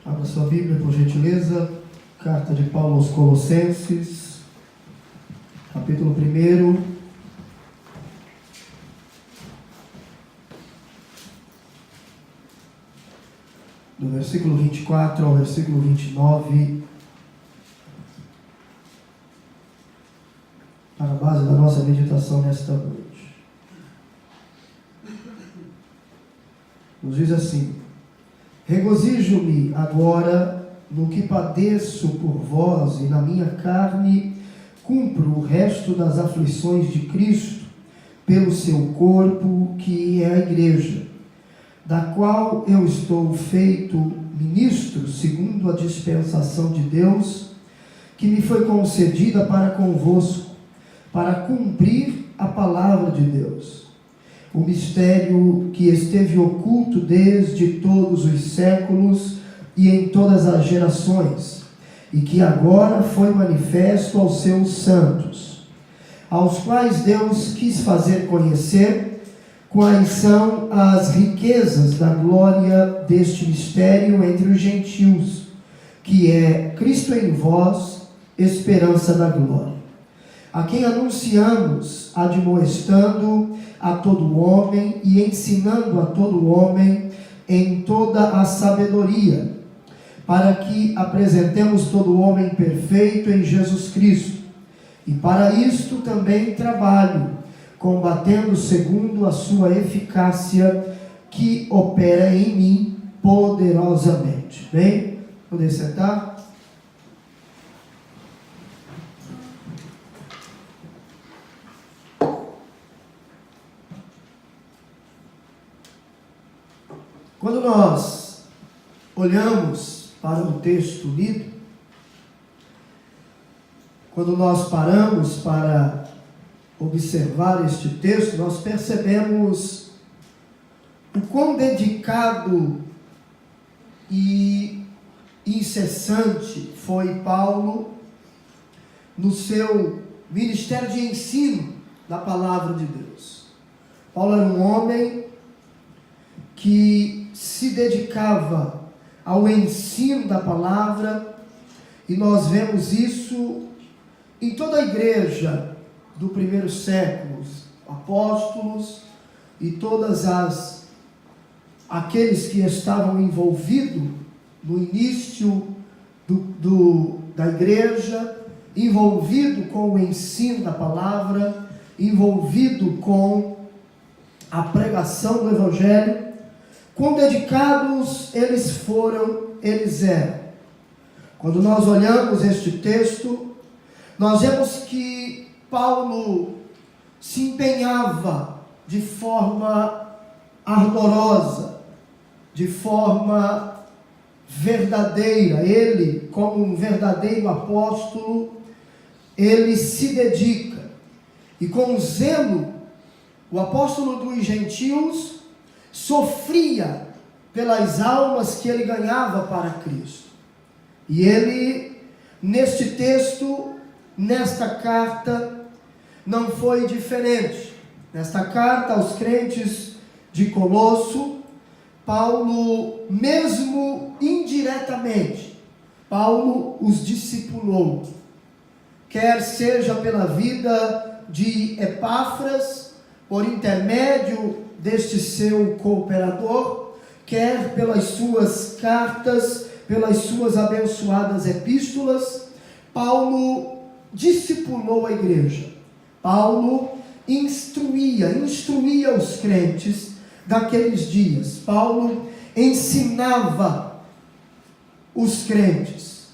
Abra sua Bíblia, por gentileza. Carta de Paulo aos Colossenses, capítulo 1. Do versículo 24 ao versículo 29. Para a base da nossa meditação nesta noite. Nos diz assim: regozijo-me agora no que padeço por vós, e na minha carne cumpro o resto das aflições de Cristo, pelo seu corpo, que é a igreja, da qual eu estou feito ministro, segundo a dispensação de Deus, que me foi concedida para convosco, para cumprir a palavra de Deus. O mistério que esteve oculto desde todos os séculos e em todas as gerações, e que agora foi manifesto aos seus santos, aos quais Deus quis fazer conhecer quais são as riquezas da glória deste mistério entre os gentios, que é Cristo em vós, esperança da glória, a quem anunciamos, admoestando a todo homem e ensinando a todo homem em toda a sabedoria, para que apresentemos todo homem perfeito em Jesus Cristo. E para isto também trabalho, combatendo segundo a sua eficácia, que opera em mim poderosamente. Bem, poder sentar? Quando nós olhamos para o texto lido, quando nós paramos para observar este texto, nós percebemos o quão dedicado e incessante foi Paulo no seu ministério de ensino da palavra de Deus. Paulo era um homem que se dedicava ao ensino da palavra, e nós vemos isso em toda a igreja do primeiro século, apóstolos e aqueles que estavam envolvidos no início da igreja, envolvido com o ensino da palavra, envolvido com a pregação do evangelho. Quão dedicados eles eram. Quando nós olhamos este texto, nós vemos que Paulo se empenhava de forma ardorosa, de forma verdadeira. Ele, como um verdadeiro apóstolo, ele se dedica. E com zelo, o apóstolo dos gentios sofria pelas almas que ele ganhava para Cristo. E ele, neste texto, nesta carta, não foi diferente. Nesta carta aos crentes de Colosso, Paulo, mesmo indiretamente, Paulo os discipulou. Quer seja pela vida de Epáfras, por intermédio deste seu cooperador, quer pelas suas cartas, pelas suas abençoadas epístolas, Paulo discipulou a igreja. Paulo instruía os crentes daqueles dias. Paulo ensinava os crentes,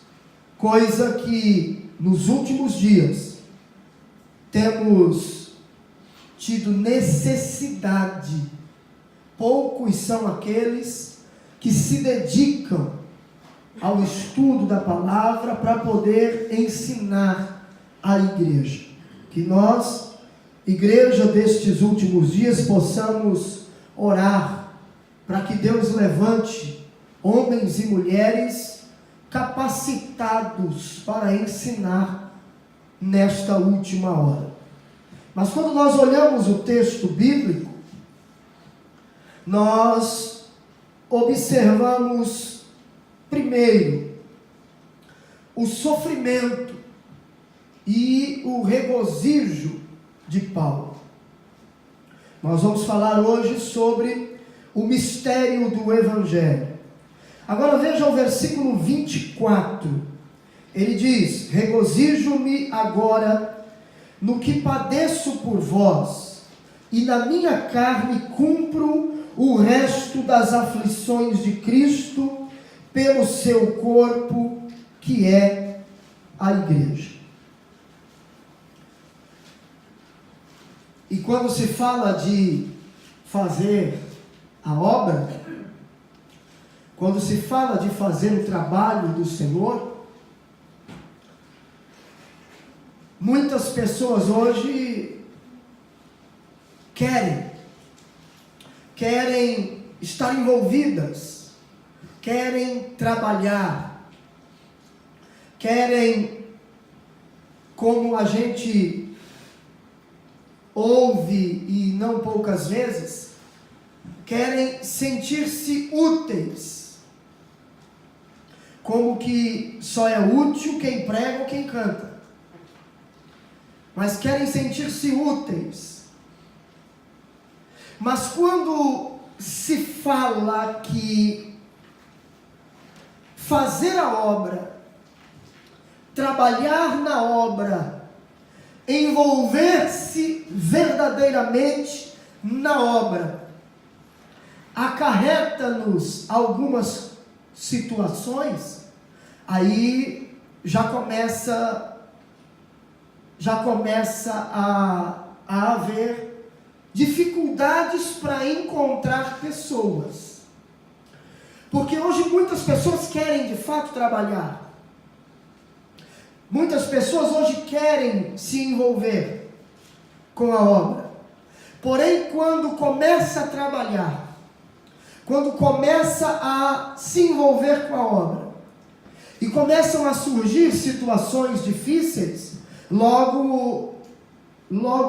coisa que nos últimos dias temos tido necessidade. Poucos são aqueles que se dedicam ao estudo da palavra para poder ensinar a igreja. Que nós, igreja destes últimos dias, possamos orar para que Deus levante homens e mulheres capacitados para ensinar nesta última hora. Mas quando nós olhamos o texto bíblico, nós observamos Primeiro, o sofrimento e o regozijo de Paulo. Nós vamos falar hoje sobre o mistério do Evangelho. Agora veja o versículo 24. Ele diz: regozijo-me agora no que padeço por vós, e na minha carne cumpro o resto das aflições de Cristo pelo seu corpo, que é a igreja. E quando se fala de fazer a obra, quando se fala de fazer o trabalho do Senhor, muitas pessoas hoje querem estar envolvidas, querem trabalhar, querem, como a gente ouve e não poucas vezes, querem sentir-se úteis, como que só é útil quem prega ou quem canta, mas querem sentir-se úteis. Mas quando se fala que fazer a obra, trabalhar na obra, envolver-se verdadeiramente na obra, acarreta-nos algumas situações, aí já começa a haver dificuldades para encontrar pessoas, porque hoje muitas pessoas querem de fato trabalhar, muitas pessoas hoje querem se envolver com a obra, porém quando começa a trabalhar, quando começa a se envolver com a obra, e começam a surgir situações difíceis, logo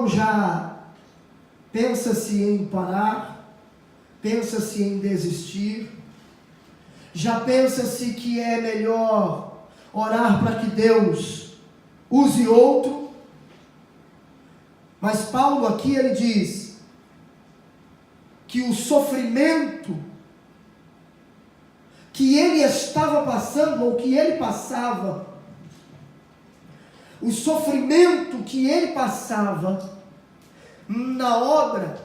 já pensa-se em parar, pensa-se em desistir, já pensa-se que é melhor orar para que Deus use outro. Mas Paulo aqui ele diz que o sofrimento que ele estava passando, ou que ele passava, o sofrimento que ele passava na obra,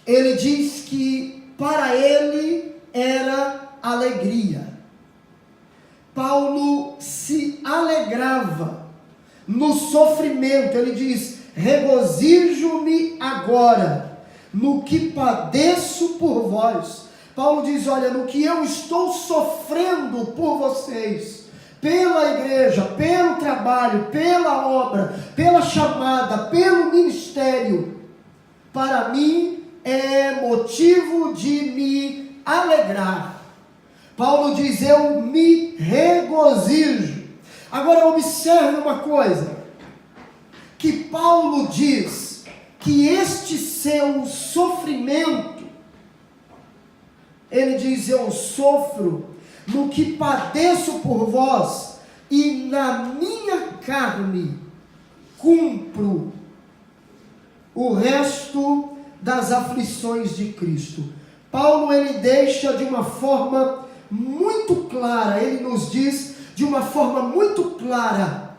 ele diz que para ele era alegria. Paulo se alegrava no sofrimento. Ele diz: regozijo-me agora no que padeço por vós. Paulo diz: olha, no que eu estou sofrendo por vocês, pela igreja, pelo trabalho, pela obra, pela chamada, pelo ministério, para mim é motivo de me alegrar. Paulo diz: eu me regozijo. Agora observe uma coisa, que Paulo diz que este seu sofrimento, ele diz: eu sofro no que padeço por vós, e na minha carne cumpro o resto das aflições de Cristo. Paulo ele deixa de uma forma muito clara, ele nos diz de uma forma muito clara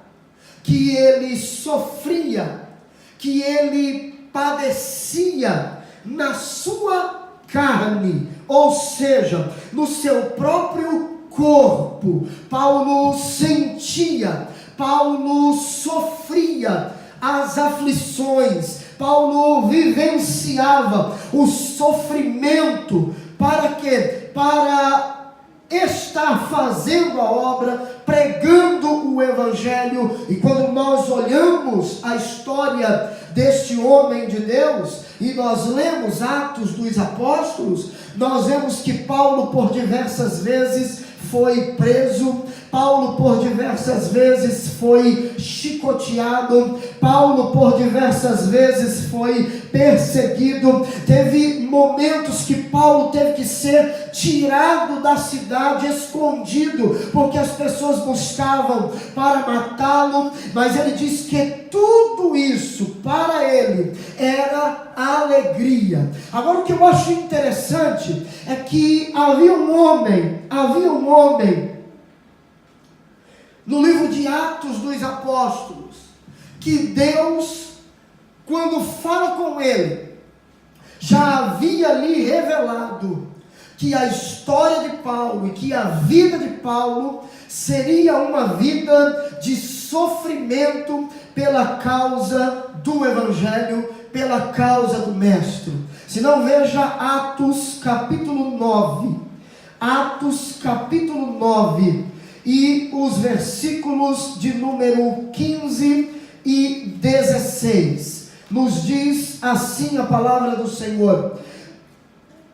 que ele sofria, que ele padecia na sua carne, ou seja, no seu próprio corpo. Paulo sentia, Paulo sofria as aflições, Paulo vivenciava o sofrimento. Para quê? Para estar fazendo a obra, pregando o Evangelho. E quando nós olhamos a história deste homem de Deus, e nós lemos Atos dos Apóstolos, nós vemos que Paulo por diversas vezes foi preso, Paulo por diversas vezes foi chicoteado, Paulo por diversas vezes foi perseguido. Teve momentos que Paulo teve que ser tirado da cidade, escondido, porque as pessoas buscavam para matá-lo. Mas ele diz que tudo isso para ele era alegria. Agora, o que eu acho interessante é que havia um homem no livro de Atos dos Apóstolos, que Deus, quando fala com ele, já havia ali revelado que a história de Paulo e que a vida de Paulo seria uma vida de sofrimento pela causa do Evangelho, pela causa do Mestre. Se não, veja Atos capítulo 9. Atos capítulo 9 e os versículos de número 15 e 16. Nos diz assim a palavra do Senhor.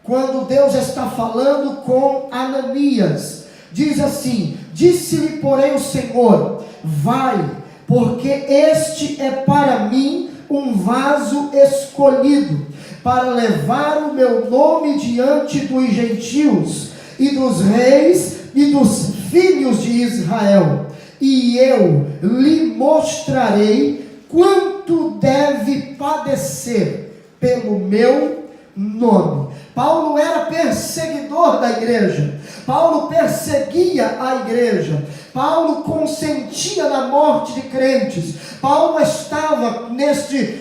Quando Deus está falando com Ananias, diz assim: disse-lhe, porém, o Senhor: vai, porque este é para mim um vaso escolhido, para levar o meu nome diante dos gentios e dos reis e dos filhos de Israel, e eu lhe mostrarei quanto deve padecer pelo meu nome. Paulo era perseguidor da igreja. Paulo perseguia a igreja. Paulo consentia na morte de crentes. Paulo estava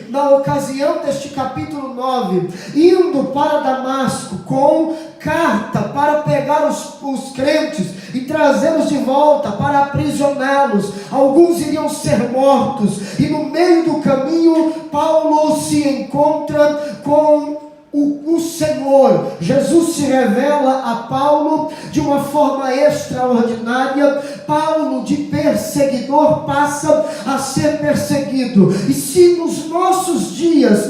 na ocasião deste capítulo 9, indo para Damasco com carta para pegar os crentes e trazê-los de volta, para aprisioná-los. Alguns iriam ser mortos, e no meio do caminho Paulo se encontra com o Senhor. Jesus se revela a Paulo de uma forma extraordinária. Paulo, de perseguidor, passa a ser perseguido. E se nos nossos dias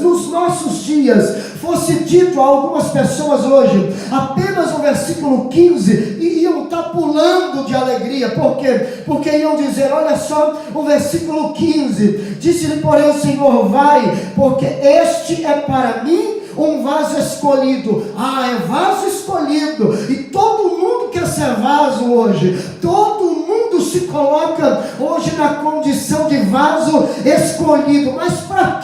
fosse dito a algumas pessoas hoje apenas o versículo 15, iam estar pulando de alegria. Por quê? Porque iam dizer: olha só o versículo 15, disse-lhe, porém, o Senhor: vai, porque este é para mim um vaso escolhido. É vaso escolhido, e todo mundo quer ser vaso hoje. Todo mundo se coloca hoje na condição de vaso escolhido. Mas para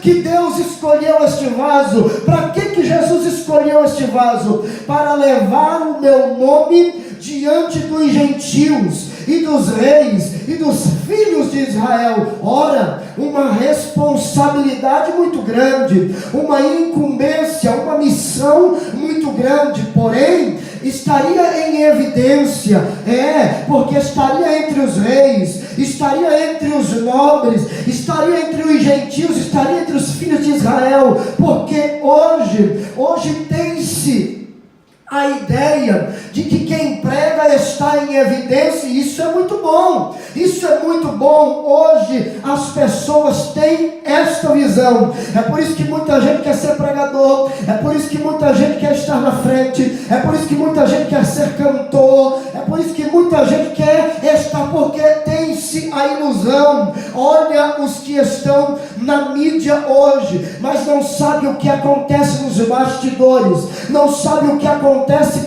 que Deus escolheu este vaso? Para que Jesus escolheu este vaso? Para levar o meu nome diante dos gentios e dos reis e dos filhos de Israel. Ora, uma responsabilidade muito grande, uma incumbência, uma missão muito grande. Porém, estaria em evidência, porque estaria entre os reis, estaria entre os nobres, estaria entre os gentios, estaria entre os filhos de Israel. Porque hoje tem-se a ideia de que quem prega está em evidência, e isso é muito bom. Isso é muito bom. Hoje as pessoas têm esta visão. É por isso que muita gente quer ser pregador, é por isso que muita gente quer estar na frente, é por isso que muita gente quer ser cantor, é por isso que muita gente quer estar, porque tem-se a ilusão. Olha os que estão na mídia hoje, mas não sabe o que acontece nos bastidores, não sabe o que acontece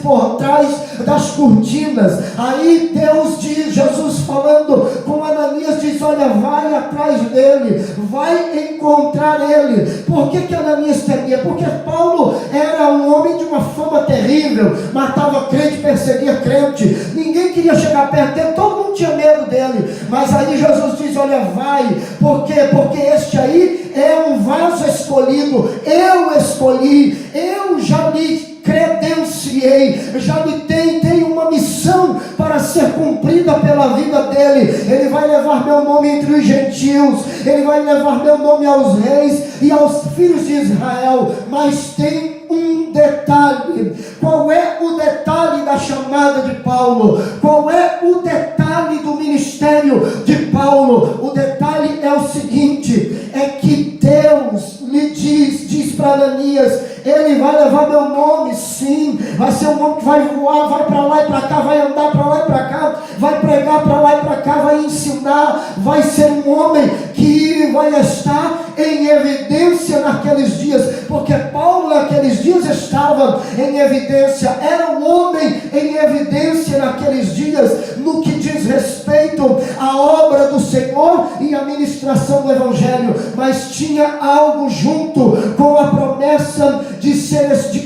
por trás das cortinas. Aí Deus diz, Jesus falando com Ananias, diz: olha, vai atrás dele, vai encontrar ele. Por que Ananias temia? Porque Paulo era um homem de uma fama terrível, matava crente, perseguia crente, ninguém queria chegar perto dele, todo mundo tinha medo dele. Mas aí Jesus diz: olha, vai. Por quê? Porque este aí é um vaso escolhido. Eu escolhi, eu já lhe credenciei, já lhe tem uma missão para ser cumprida pela vida dele. Ele vai levar meu nome entre os gentios, ele vai levar meu nome aos reis e aos filhos de Israel. Mas tem um detalhe. Qual é o detalhe da chamada de Paulo? Qual é o detalhe do ministério de Paulo? O detalhe é o seguinte: é que Deus lhe diz para Ananias: ele vai levar meu nome, sim, vai ser um homem que vai voar, vai para lá e para cá, vai andar para lá e para cá, vai pregar para lá e para cá, vai ensinar, vai ser um homem que que vai estar em evidência naqueles dias, porque Paulo naqueles dias estava em evidência, era um homem em evidência naqueles dias, no que diz respeito à obra do Senhor e à ministração do Evangelho, mas tinha algo junto com a promessa de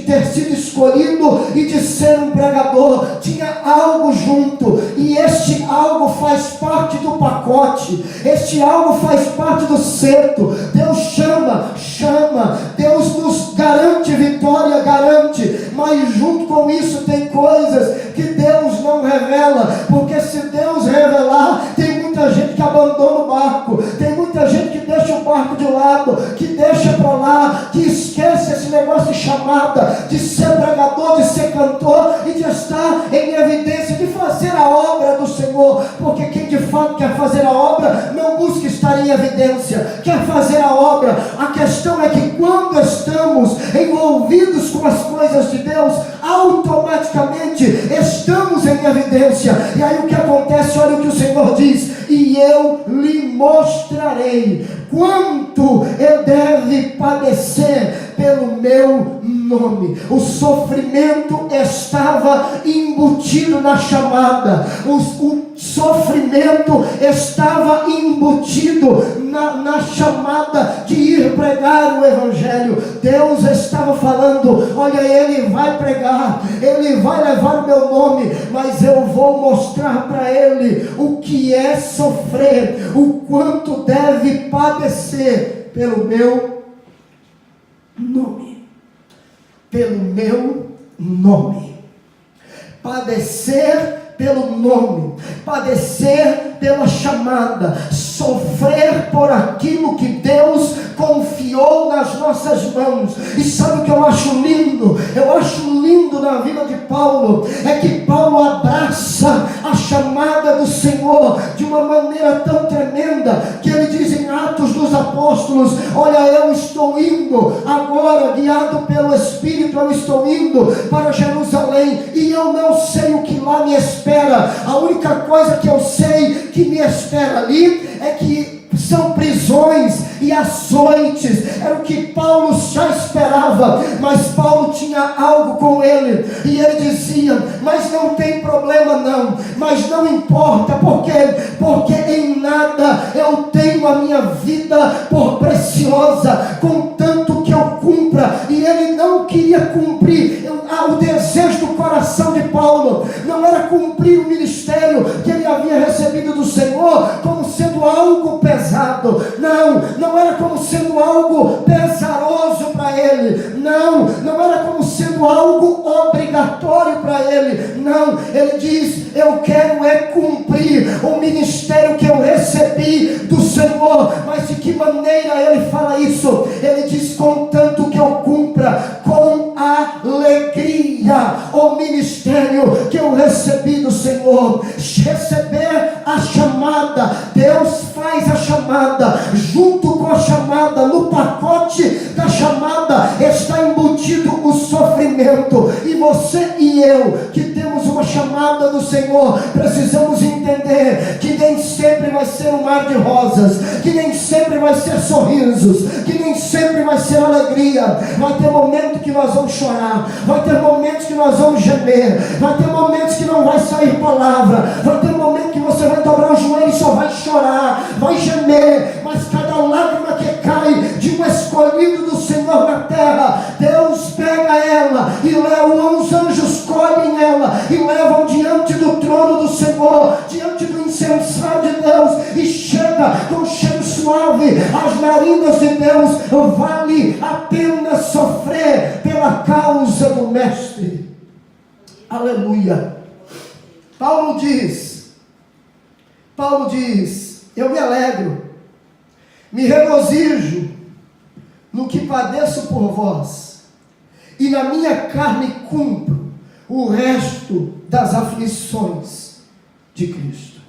ter sido escolhido e de ser um pregador, tinha algo junto, e este algo faz parte do pacote, este algo faz parte do ceto. Deus chama, Deus nos garante vitória, garante, mas junto com isso tem coisas que Deus não revela, porque se Deus revelar, tem muita gente que abandona o barco, tem muita gente que deixa o barco de lado, que deixa para lá, que esquece esse negócio de chamada, de ser pregador, de ser cantor e de estar em evidência, de fazer a obra do Senhor, porque quem de fato quer fazer a obra, não busca estar em evidência, quer fazer a obra. A questão é que quando estamos envolvidos com as coisas de Deus, automaticamente estamos em evidência, e aí o que acontece? Olha o que o Senhor diz: e eu lhe mostrarei quanto ele deve padecer pelo meu nome. O sofrimento estava embutido na chamada, o sofrimento estava embutido na chamada de ir pregar o Evangelho. Deus estava falando: olha, ele vai pregar, ele vai levar o meu nome, mas eu vou mostrar para ele o que é sofrer, o quanto deve padecer pelo meu nome. Pelo meu nome. Padecer pelo nome, padecer pela chamada, sofrer por aquilo que Deus confiou nas nossas mãos. E sabe o que eu acho lindo? Eu acho lindo na vida de Paulo, é que Paulo abraça a chamada do Senhor de uma maneira tão tremenda, que ele diz em Atos dos Apóstolos: olha, eu estou indo agora, guiado pelo Espírito, eu estou indo para Jerusalém, e eu não sei o que lá me espera. A única coisa que eu sei que me espera ali é que são prisões e açoites. Era o que Paulo já esperava, mas Paulo tinha algo com ele, e ele dizia: mas não tem problema não, mas não importa, porque em nada eu tenho a minha vida por preciosa, contanto que eu cumpra. E ele não queria cumprir, o desejo do coração de Paulo não era cumprir o ministério que ele havia recebido do Senhor como sendo algo pesado, não era como sendo algo pesaroso para ele, não era como sendo algo obrigatório para ele, não. Ele diz: eu quero cumprir o ministério que eu recebi do Senhor. Mas de que maneira ele fala isso? Ele diz: contanto que eu cumpra com alegria o ministério que eu recebi do Senhor. Receber a chamada, Deus faz a chamada, junto com a chamada, no pacote da chamada está embutido o sofrimento. E você e eu, que temos uma chamada do Senhor, precisamos entender que nem sempre vai ser um mar de rosas, que nem sempre vai ser sorrisos, que nem sempre vai ser alegria. Vai ter momentos que nós vamos chorar, vai ter momentos que nós vamos gemer, vai ter momentos que não vai sair palavra, vai ter momentos que você vai dobrar o joelho e só vai chorar, vai gemer, mas cada lágrima que cai de um escolhido do Senhor na terra, Deus pega ela e leva, os anjos colhem ela e levam diante do trono do Senhor, diante do incensário de Deus, e chega com cheiro suave às narinas de Deus. Vale a pena sofrer pela causa do Mestre. Aleluia. Paulo diz, eu me alegro, me regozijo no que padeço por vós, e na minha carne cumpro o resto das aflições de Cristo.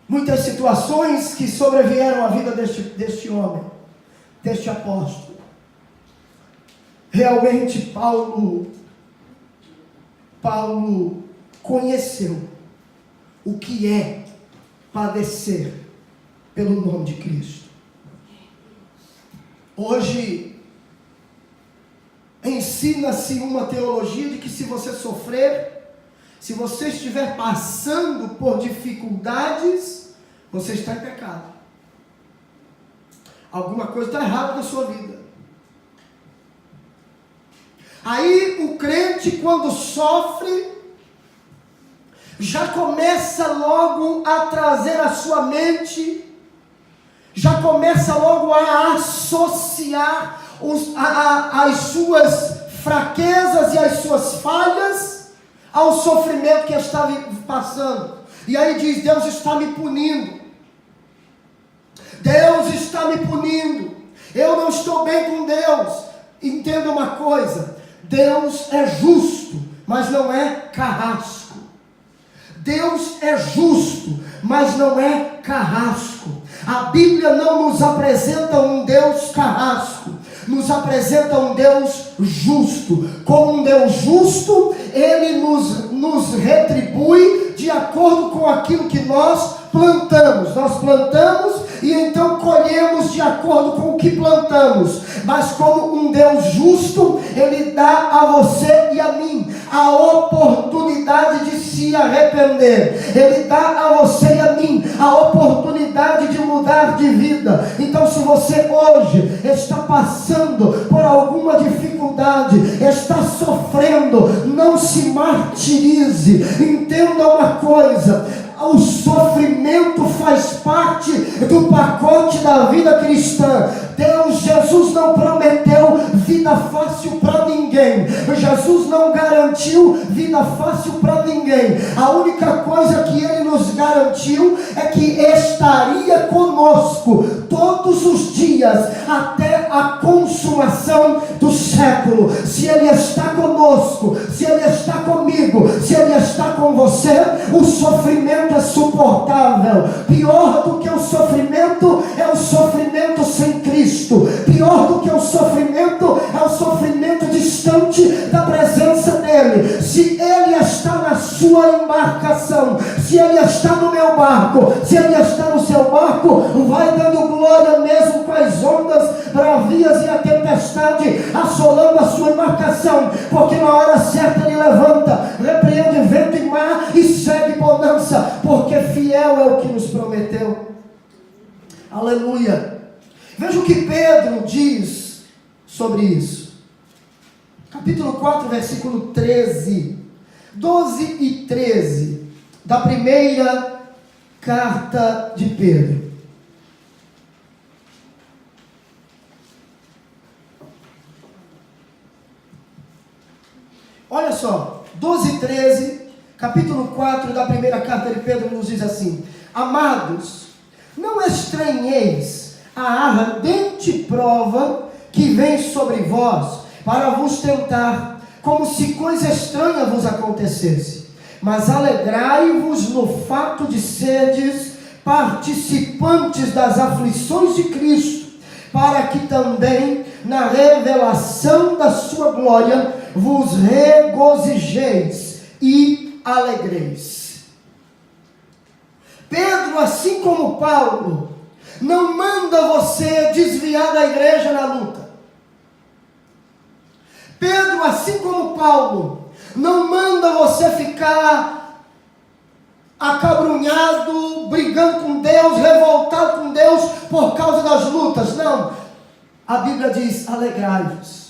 Muitas situações que sobrevieram à vida deste homem, deste apóstolo. Realmente Paulo conheceu o que é padecer pelo nome de Cristo. Hoje, ensina-se uma teologia de que se você sofrer, se você estiver passando por dificuldades, você está em pecado. Alguma coisa está errada na sua vida. Aí o crente, quando sofre, já começa logo a trazer à sua mente, já começa logo a associar as suas fraquezas e as suas falhas ao sofrimento que está passando. E aí diz: Deus está me punindo. Deus está me punindo. Eu não estou bem com Deus. Entenda uma coisa: Deus é justo, mas não é carrasco. Deus é justo, mas não é carrasco. A Bíblia não nos apresenta um Deus carrasco, nos apresenta um Deus justo. Como um Deus justo, Ele nos retribui de acordo com aquilo que nós plantamos. Nós plantamos e então colhemos de acordo com o que plantamos. Mas como um Deus justo, Ele dá a você e a mim a oportunidade de se arrepender. Ele dá a você e a mim a oportunidade de mudar de vida. Então, se você hoje está passando por alguma dificuldade, está sofrendo, não se martirize. Entenda uma coisa: o sofrimento faz parte do pacote da vida cristã. Jesus não prometeu vida fácil para ninguém. Jesus não garantiu vida fácil para ninguém. A única coisa que Ele nos garantiu é que estaria conosco todos os dias até a consumação do século. Se Ele está conosco, se Ele está comigo, se Ele está com você, o sofrimento é suportável. Pior do que o sofrimento é o sofrimento sem Cristo. Pior do que o sofrimento é o sofrimento distante da presença dEle. Se Ele está na sua embarcação, se Ele está no meu barco, se Ele está no seu barco, vai dando glória mesmo com as ondas bravias e a tempestade assolando a sua embarcação, porque na hora certa Ele levanta, repreende vento e mar e segue bonança, porque fiel é o que nos prometeu. Aleluia. Veja o que Pedro diz sobre isso. Capítulo 4, versículo 13, 12 e 13, da primeira carta de Pedro. Olha só, 12 e 13, capítulo 4 da primeira carta de Pedro nos diz assim: Amados, não estranheis a ardente prova que vem sobre vós para vos tentar, como se coisa estranha vos acontecesse, mas alegrai-vos no fato de serdes participantes das aflições de Cristo, para que também na revelação da sua glória vos regozijeis e alegreis. Pedro, assim como Paulo, não manda você desviar da igreja na luta. Pedro, assim como Paulo, não manda você ficar acabrunhado, brigando com Deus, revoltado com Deus por causa das lutas. Não. A Bíblia diz: alegrai-vos.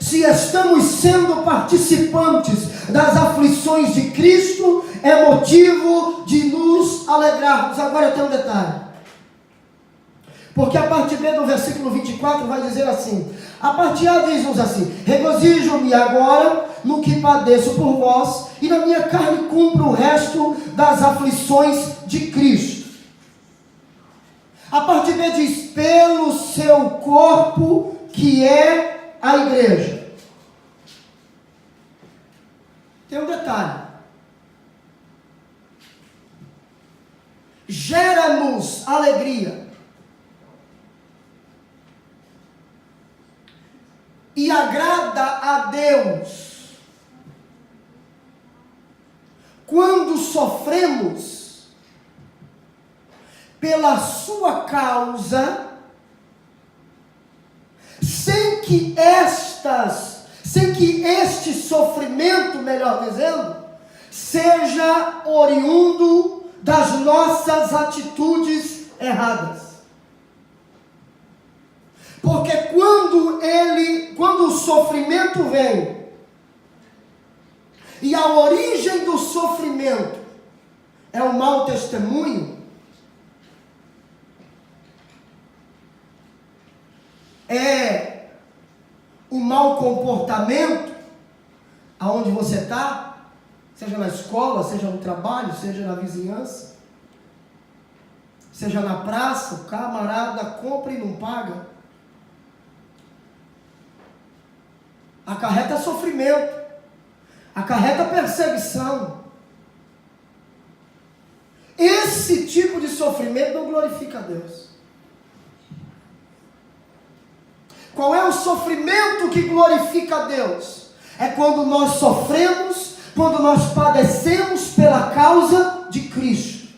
Se estamos sendo participantes das aflições de Cristo, é motivo de nos alegrarmos. Agora tem um detalhe, porque a parte B do versículo 24 vai dizer assim: a parte A diz-nos assim: regozijo-me agora no que padeço por vós, e na minha carne cumpro o resto das aflições de Cristo. A parte B diz: pelo seu corpo, que é a igreja. Tem um detalhe: gera-nos alegria e agrada a Deus quando sofremos pela sua causa, sem que este sofrimento, melhor dizendo, seja oriundo das nossas atitudes erradas. Porque quando o sofrimento vem, e a origem do sofrimento é o mau testemunho, é o mau comportamento, aonde você está, seja na escola, seja no trabalho, seja na vizinhança, seja na praça, o camarada compra e não paga, acarreta sofrimento, acarreta perseguição. Esse tipo de sofrimento não glorifica a Deus. Qual é o sofrimento que glorifica a Deus? É quando nós sofremos, quando nós padecemos pela causa de Cristo.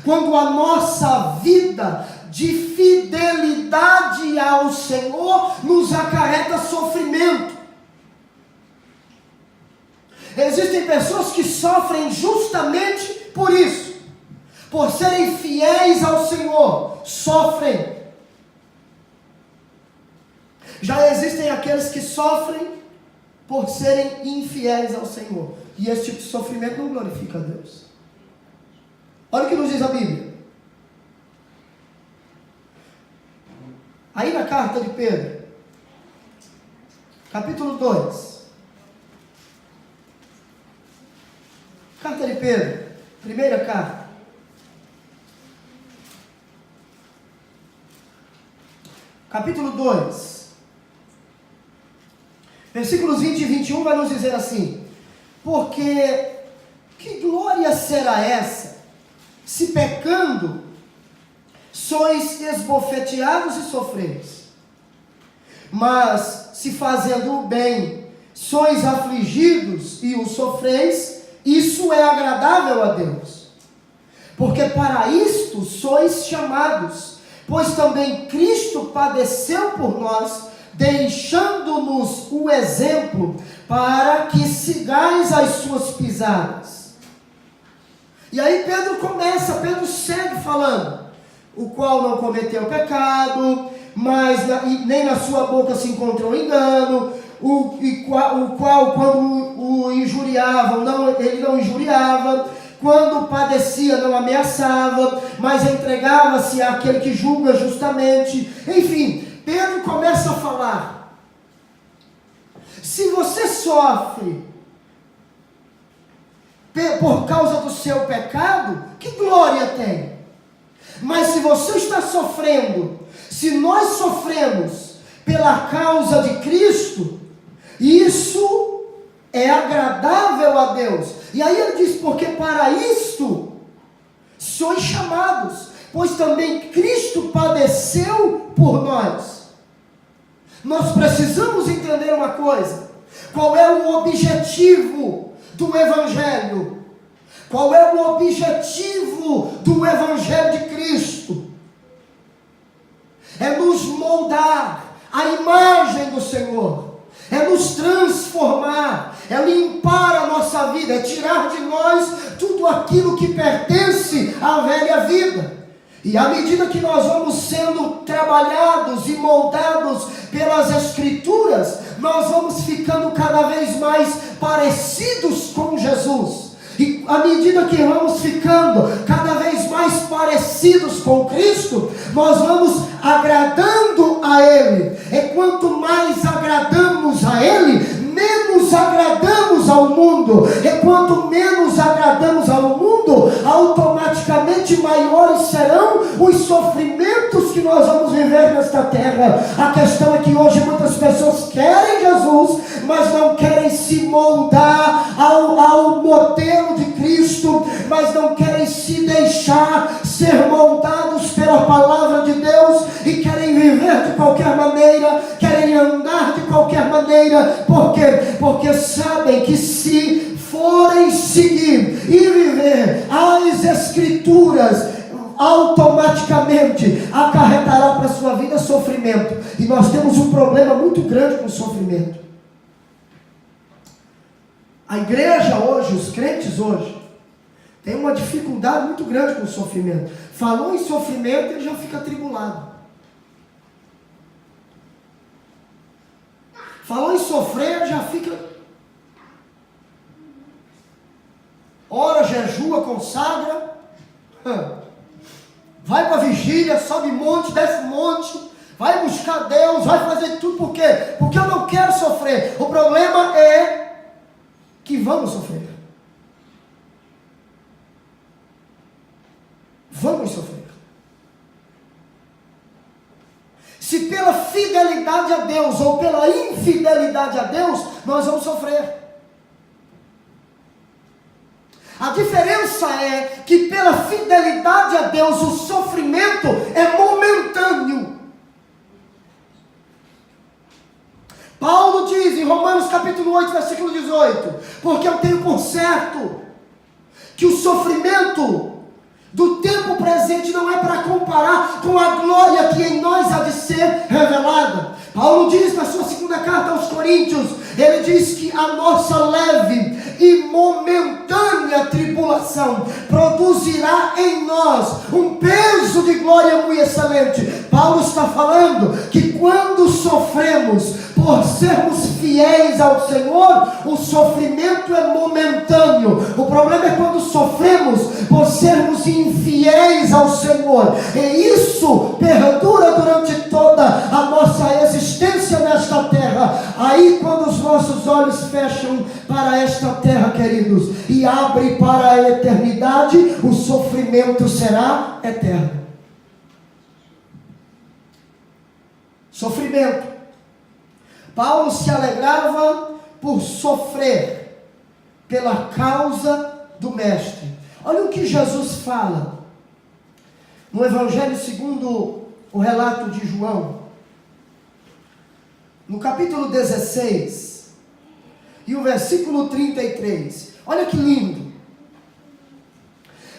Quando a nossa vida de fidelidade ao Senhor nos acarreta sofrimento. Existem pessoas que sofrem justamente por isso, por serem fiéis ao Senhor, sofrem. Já existem aqueles que sofrem por serem infiéis ao Senhor, e esse tipo de sofrimento não glorifica a Deus. Olha o que nos diz a Bíblia. Aí na carta de Pedro, capítulo 2. Carta de Pedro, primeira carta. Capítulo 2. Versículos 20 e 21 vai nos dizer assim: porque que glória será essa, se pecando sois esbofeteados e sofreis? Mas se fazendo o bem sois afligidos e o sofreis, isso é agradável a Deus. Porque para isto sois chamados, pois também Cristo padeceu por nós, deixando-nos o exemplo para que sigais as suas pisadas. E aí Pedro segue falando: o qual não cometeu pecado, mas nem na sua boca se encontrou engano, o qual quando o injuriavam, ele não injuriava, quando padecia não ameaçava, mas entregava-se àquele que julga justamente. Enfim, Pedro começa a falar: se você sofre por causa do seu pecado, que glória tem? Mas se você está sofrendo, se nós sofremos pela causa de Cristo, isso é agradável a Deus. E aí ele diz: porque para isto sois chamados, pois também Cristo padeceu por nós. Nós precisamos entender uma coisa: qual é o objetivo do Evangelho? Qual é o objetivo do Evangelho de Cristo? É nos moldar à imagem do Senhor, é nos transformar, é limpar a nossa vida, é tirar de nós tudo aquilo que pertence à velha vida. E à medida que nós vamos sendo trabalhados e moldados pelas Escrituras, nós vamos ficando cada vez mais parecidos com Jesus. E à medida que vamos ficando cada vez mais parecidos com Cristo, nós vamos agradando a Ele. E quanto mais agradamos a Ele, menos agradamos ao mundo. E quanto menos agradamos ao mundo, automaticamente maiores serão os sofrimentos que nós vamos viver nesta terra. A questão é que hoje muitas pessoas querem Jesus, mas não querem se moldar ao modelo de Cristo, mas não querem se deixar ser moldados pela palavra de Deus, e querem viver de qualquer maneira, querem andar de qualquer maneira. Por quê? Porque sabem que se forem seguir e viver as Escrituras, automaticamente acarretará para a sua vida sofrimento. E nós temos um problema muito grande com o sofrimento. A igreja hoje, os crentes hoje, tem uma dificuldade muito grande com o sofrimento. Falou em sofrimento, ele já fica atribulado. Falou em sofrer, já fica... ora, jejua, consagra, vai para a vigília, sobe monte, desce monte, vai buscar Deus, vai fazer tudo. Por quê? Porque eu não quero sofrer. O problema é que vamos sofrer. Vamos sofrer. Se pela fidelidade a Deus ou pela infidelidade a Deus, nós vamos sofrer. A diferença é que pela fidelidade a Deus o sofrimento é momentâneo. Paulo diz em Romanos capítulo 8, versículo 18: porque eu tenho por certo que o sofrimento do tempo presente não é para comparar com a glória que em nós há de ser revelada. Paulo diz na sua segunda carta aos Coríntios, ele diz que a nossa leve e momentânea tribulação produzirá em nós um peso de glória muito excelente. Paulo está falando que quando sofremos por sermos fiéis ao Senhor, o sofrimento é momentâneo. O problema é quando sofremos por sermos infiéis ao Senhor, e isso perdura durante toda a nossa existência nesta terra. Aí quando os nossos olhos fecham para esta terra, queridos, e abrem para a eternidade, o sofrimento será eterno. Sofrimento. Paulo se alegrava por sofrer pela causa do Mestre. Olha o que Jesus fala no Evangelho segundo o relato de João, no capítulo 16 e o versículo 33. Olha que lindo.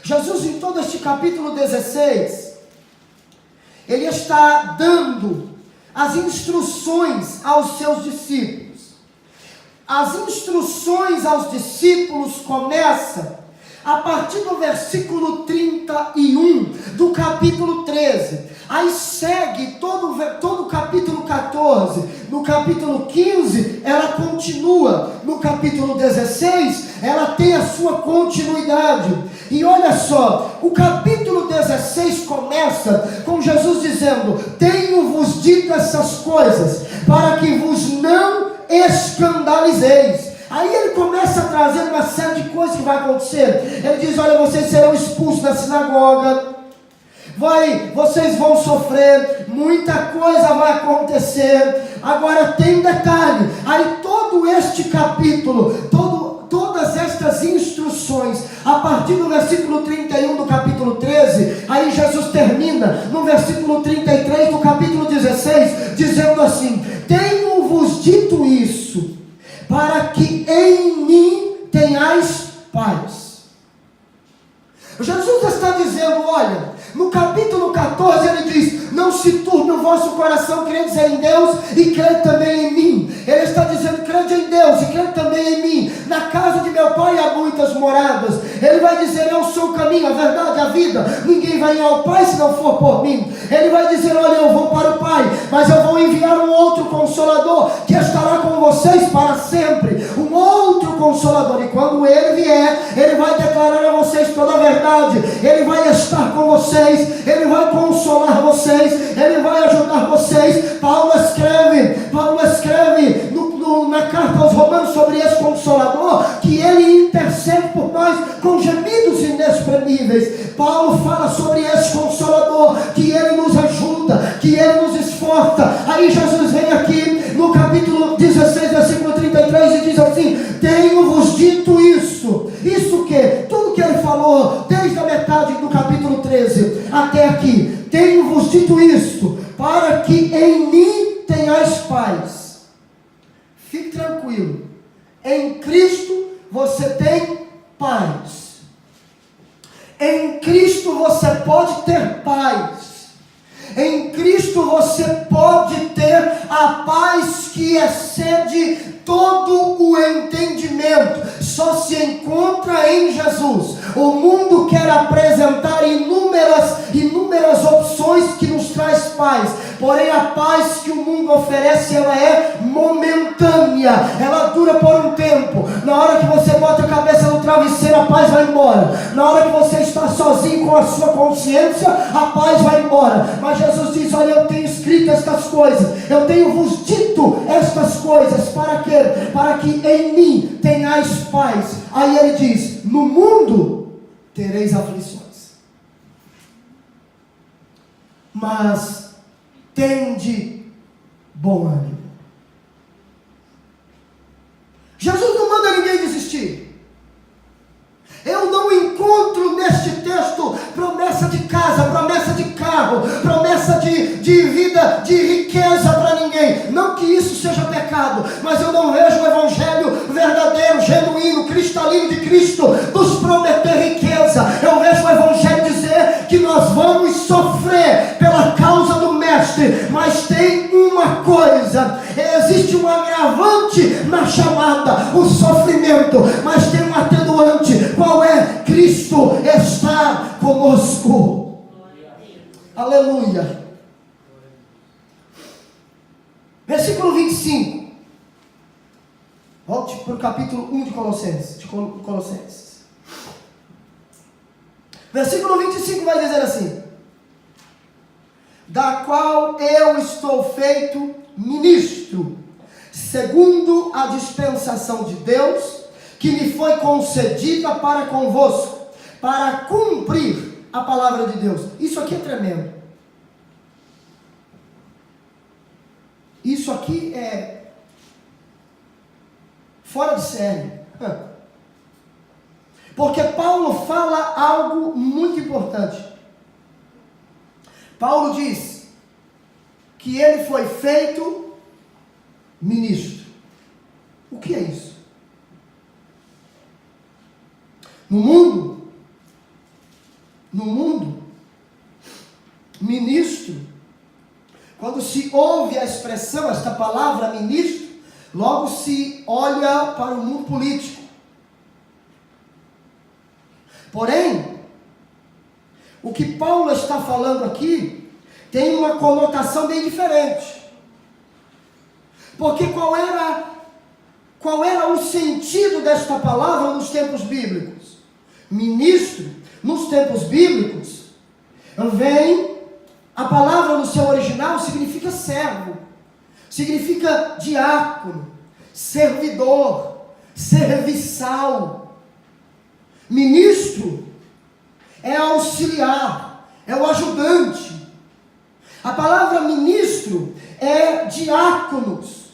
Jesus, em todo este capítulo 16, ele está dando as instruções aos seus discípulos. As instruções aos discípulos começam a partir do versículo 31 do capítulo 13. Aí segue todo o capítulo 14. No capítulo 15 ela continua. No capítulo 16 ela tem a sua continuidade. E olha só, o capítulo 16 começa com Jesus dizendo: tenho-vos dito essas coisas para que vos não escandalizeis. Aí ele começa a trazer uma série de coisas que vai acontecer. Ele diz: olha, vocês serão expulsos da sinagoga, vocês vão sofrer, muita coisa vai acontecer. Agora tem um detalhe, aí todo este capítulo, todas estas instruções, a partir do versículo 31 do capítulo 13, aí Jesus termina no versículo 33 do capítulo 16, dizendo assim: tenho-vos dito isso, para que em mim tenhais paz. Jesus está dizendo, olha, no capítulo 14 ele diz: não se turbe o vosso coração, credes em Deus e crede também em mim. Ele está dizendo: crede em Deus e crede também em mim. Na casa de meu Pai há muitas moradas. Ele vai dizer: eu sou o caminho, a verdade, a vida. Ninguém vai ao Pai se não for por mim. Ele vai dizer: olha, eu vou para o Pai, mas eu vou enviar um outro Consolador que estará com vocês para sempre. Um outro Consolador, e quando ele vier, ele vai declarar a vocês toda a verdade. Ele vai estar com vocês, ele vai consolar vocês, ele vai ajudar vocês. Paulo escreve na carta aos Romanos sobre esse Consolador, que ele intercede por nós com gemidos inexprimíveis. Paulo fala sobre esse Consolador, que ele nos ajuda, que ele nos esforça. Aí Jesus vem aqui no capítulo 16, versículo 33 e diz assim: tenho-vos dito isso. Isso que? Tudo que ele falou desde a metade do capítulo 13 até aqui. Tenho-vos dito isto, para que em mim tenhais paz. Fique tranquilo, em Cristo você tem paz. Em Cristo você pode ter paz. Em Cristo você pode ter a paz que excede todo o entendimento. Só se encontra em Jesus. O mundo quer apresentar inúmeras opções que nos traz paz. Porém a paz que o mundo oferece, ela é momentânea. Ela dura por um tempo. Na hora que você bota a cabeça no travesseiro, a paz vai embora. Na hora que você está sozinho com a sua consciência, a paz vai embora. Mas Jesus diz: olha, eu tenho escrito estas coisas, eu tenho vos dito estas coisas, para quê? Para que em mim tenhais paz. Aí ele diz: no mundo tereis aflições, mas tende bom ânimo. Jesus não manda ninguém desistir. Eu não encontro neste texto promessa de casa, promessa de carro, promessa de vida, de riqueza para ninguém. Não que isso seja pecado, mas eu não vejo o evangelho verdadeiro, genuíno, cristalino de Cristo nos prometer riqueza. Eu vejo o evangelho dizer que nós vamos sofrer pela causa do Mestre, mas tem uma coisa: existe um agravante na chamada, o sofrimento, mas tem um atenuante. Qual é? Cristo está conosco. Aleluia. Versículo 25. Volte para o capítulo 1 de Colossenses. Versículo 25 vai dizer assim: da qual eu estou feito ministro, segundo a dispensação de Deus, que me foi concedida para convosco, para cumprir a palavra de Deus. Isso aqui é tremendo. Isso aqui é fora de série. Porque Paulo fala algo muito importante. Paulo diz que ele foi feito ministro. O que é isso? No mundo, ministro, quando se ouve a expressão, esta palavra ministro, logo se olha para o mundo político. Porém, o que Paulo está falando aqui tem uma conotação bem diferente. Porque qual era o sentido desta palavra nos tempos bíblicos? Ministro, nos tempos bíblicos, a palavra no seu original significa servo, significa diácono, servidor, serviçal. Ministro é auxiliar, é o ajudante. A palavra ministro é diáconos,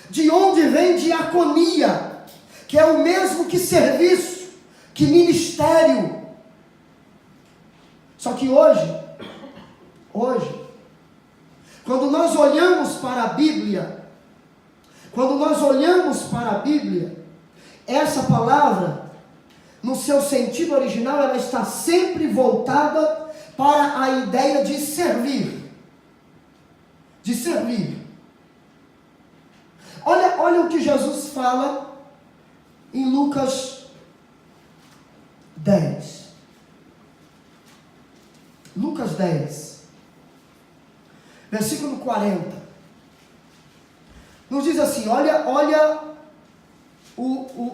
de onde vem diaconia, que é o mesmo que serviço, que ministério. Só que hoje, quando nós olhamos para a Bíblia, essa palavra, no seu sentido original, ela está sempre voltada para a ideia de servir. De servir. Olha o que Jesus fala em Lucas 10. Lucas 10, versículo 40. Nos diz assim: olha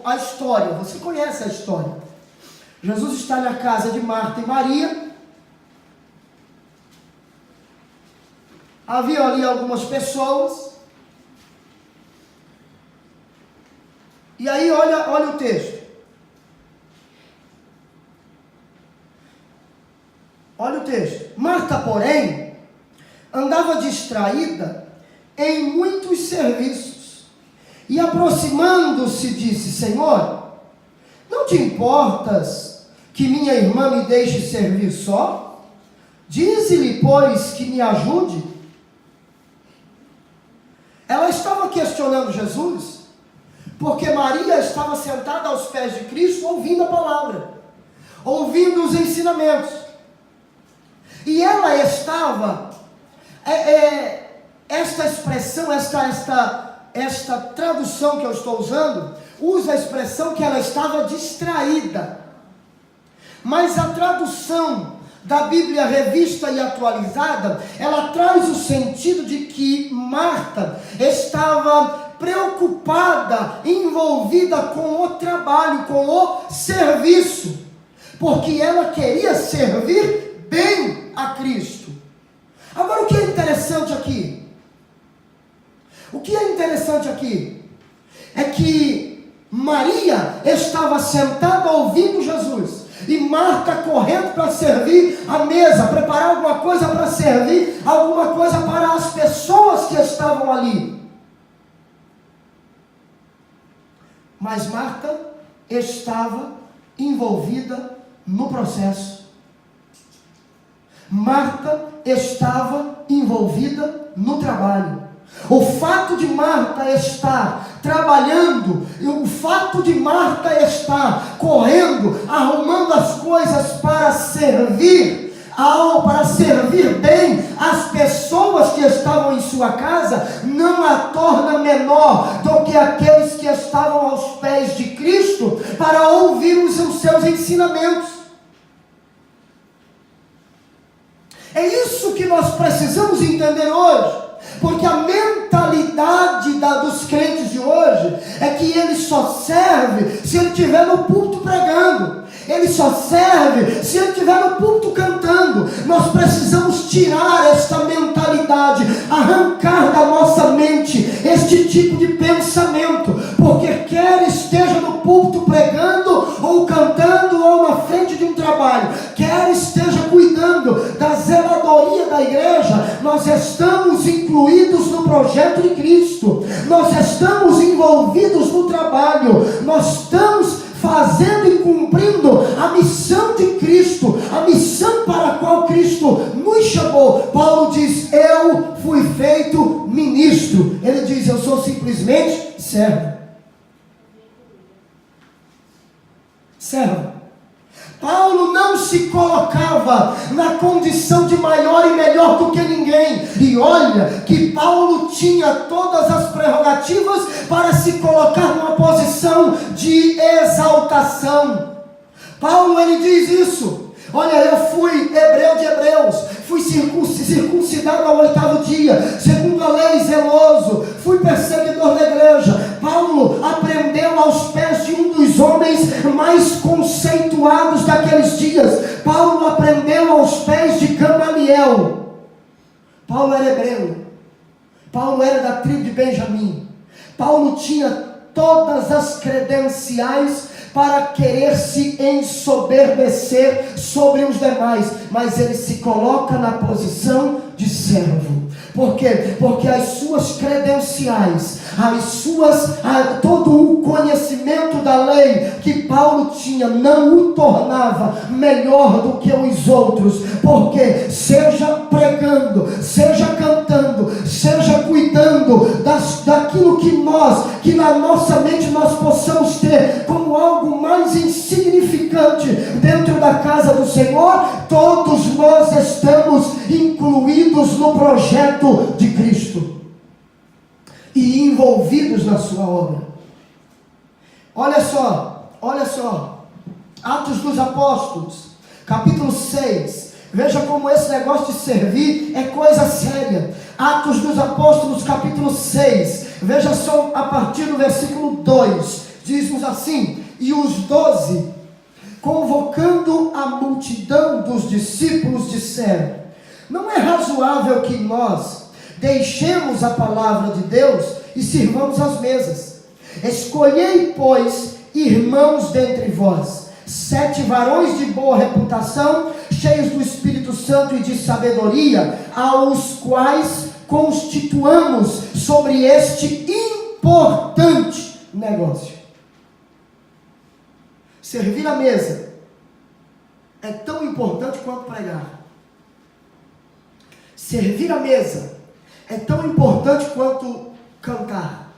a história. Você conhece a história. Jesus está na casa de Marta e Maria. Havia ali algumas pessoas. E aí olha o texto. Olha o texto. Marta, porém, andava distraída em muitos serviços. E aproximando-se, disse: Senhor, não te importas que minha irmã me deixe servir só? Dize-lhe, pois, que me ajude. Ela estava questionando Jesus, Porque Maria estava sentada aos pés de Cristo, ouvindo a palavra, ouvindo os ensinamentos. E ela estava, esta expressão, esta tradução que eu estou usando, usa a expressão que ela estava distraída. Mas a tradução da Bíblia Revista e Atualizada, ela traz o sentido de que Marta estava preocupada, envolvida com o trabalho, com o serviço, porque ela queria servir bem a Cristo. Agora, o que é interessante aqui? O que é interessante aqui é que Maria estava sentada ouvindo Jesus e Marta correndo para servir a mesa, preparar alguma coisa para servir, alguma coisa para as pessoas que estavam ali. Mas Marta estava envolvida no processo. Marta estava envolvida no trabalho. O fato de Marta estar trabalhando, o fato de Marta estar correndo, arrumando as coisas para servir bem as pessoas que estavam em sua casa, não a torna menor do que aqueles que estavam aos pés de Cristo para ouvir os seus ensinamentos. É isso que nós precisamos entender hoje. Porque a mentalidade dos crentes de hoje é que ele só serve se ele estiver no púlpito pregando. Ele só serve se ele estiver no púlpito cantando. Nós precisamos tirar esta mentalidade, arrancar da nossa mente este tipo de pensamento. Porque quer esteja no púlpito pregando, ou cantando, ou na frente de um trabalho, quer esteja cuidando da zeladoria da igreja, nós estamos incluídos no projeto de Cristo, nós estamos envolvidos no trabalho, nós estamos fazendo e cumprindo a missão de Cristo, a missão para a qual Cristo nos chamou. Paulo diz: eu fui feito ministro. Ele diz: eu sou simplesmente servo. Servo. Paulo não se colocava na condição de maior e melhor do que ninguém. E olha que Paulo tinha todas as prerrogativas para se colocar numa posição de exaltação. Paulo, ele diz isso. Olha, eu fui hebreu de hebreus, fui circuncidado ao 8º dia, segundo a lei, zeloso, fui perseguidor da igreja. Paulo aprendeu aos pés de um dos homens mais conceituados daqueles dias. Paulo aprendeu aos pés de Gamaliel. Paulo era hebreu, Paulo era da tribo de Benjamim. Paulo tinha todas as credenciais para querer se ensoberbecer sobre os demais, mas ele se coloca na posição de servo. Por quê? Porque as suas credenciais, todo o conhecimento da lei que Paulo tinha não o tornava melhor do que os outros. Porque seja pregando, seja cantando, seja cuidando daquilo que na nossa mente nós possamos ter como algo mais insignificante dentro da casa do Senhor, todos nós estamos incluídos no projeto de Cristo e envolvidos na sua obra. Olha só, Atos dos Apóstolos, capítulo 6, veja como esse negócio de servir é coisa séria. Atos dos Apóstolos, capítulo 6, veja só a partir do versículo 2, diz-nos assim: e os 12, convocando a multidão dos discípulos, disseram: não é razoável que nós deixemos a palavra de Deus e sirvamos às mesas. Escolhei, pois, irmãos dentre vós, 7 varões de boa reputação, cheios do Espírito Santo e de sabedoria, aos quais constituamos sobre este importante negócio. Servir à mesa é tão importante quanto pregar. Servir à mesa é tão importante quanto cantar.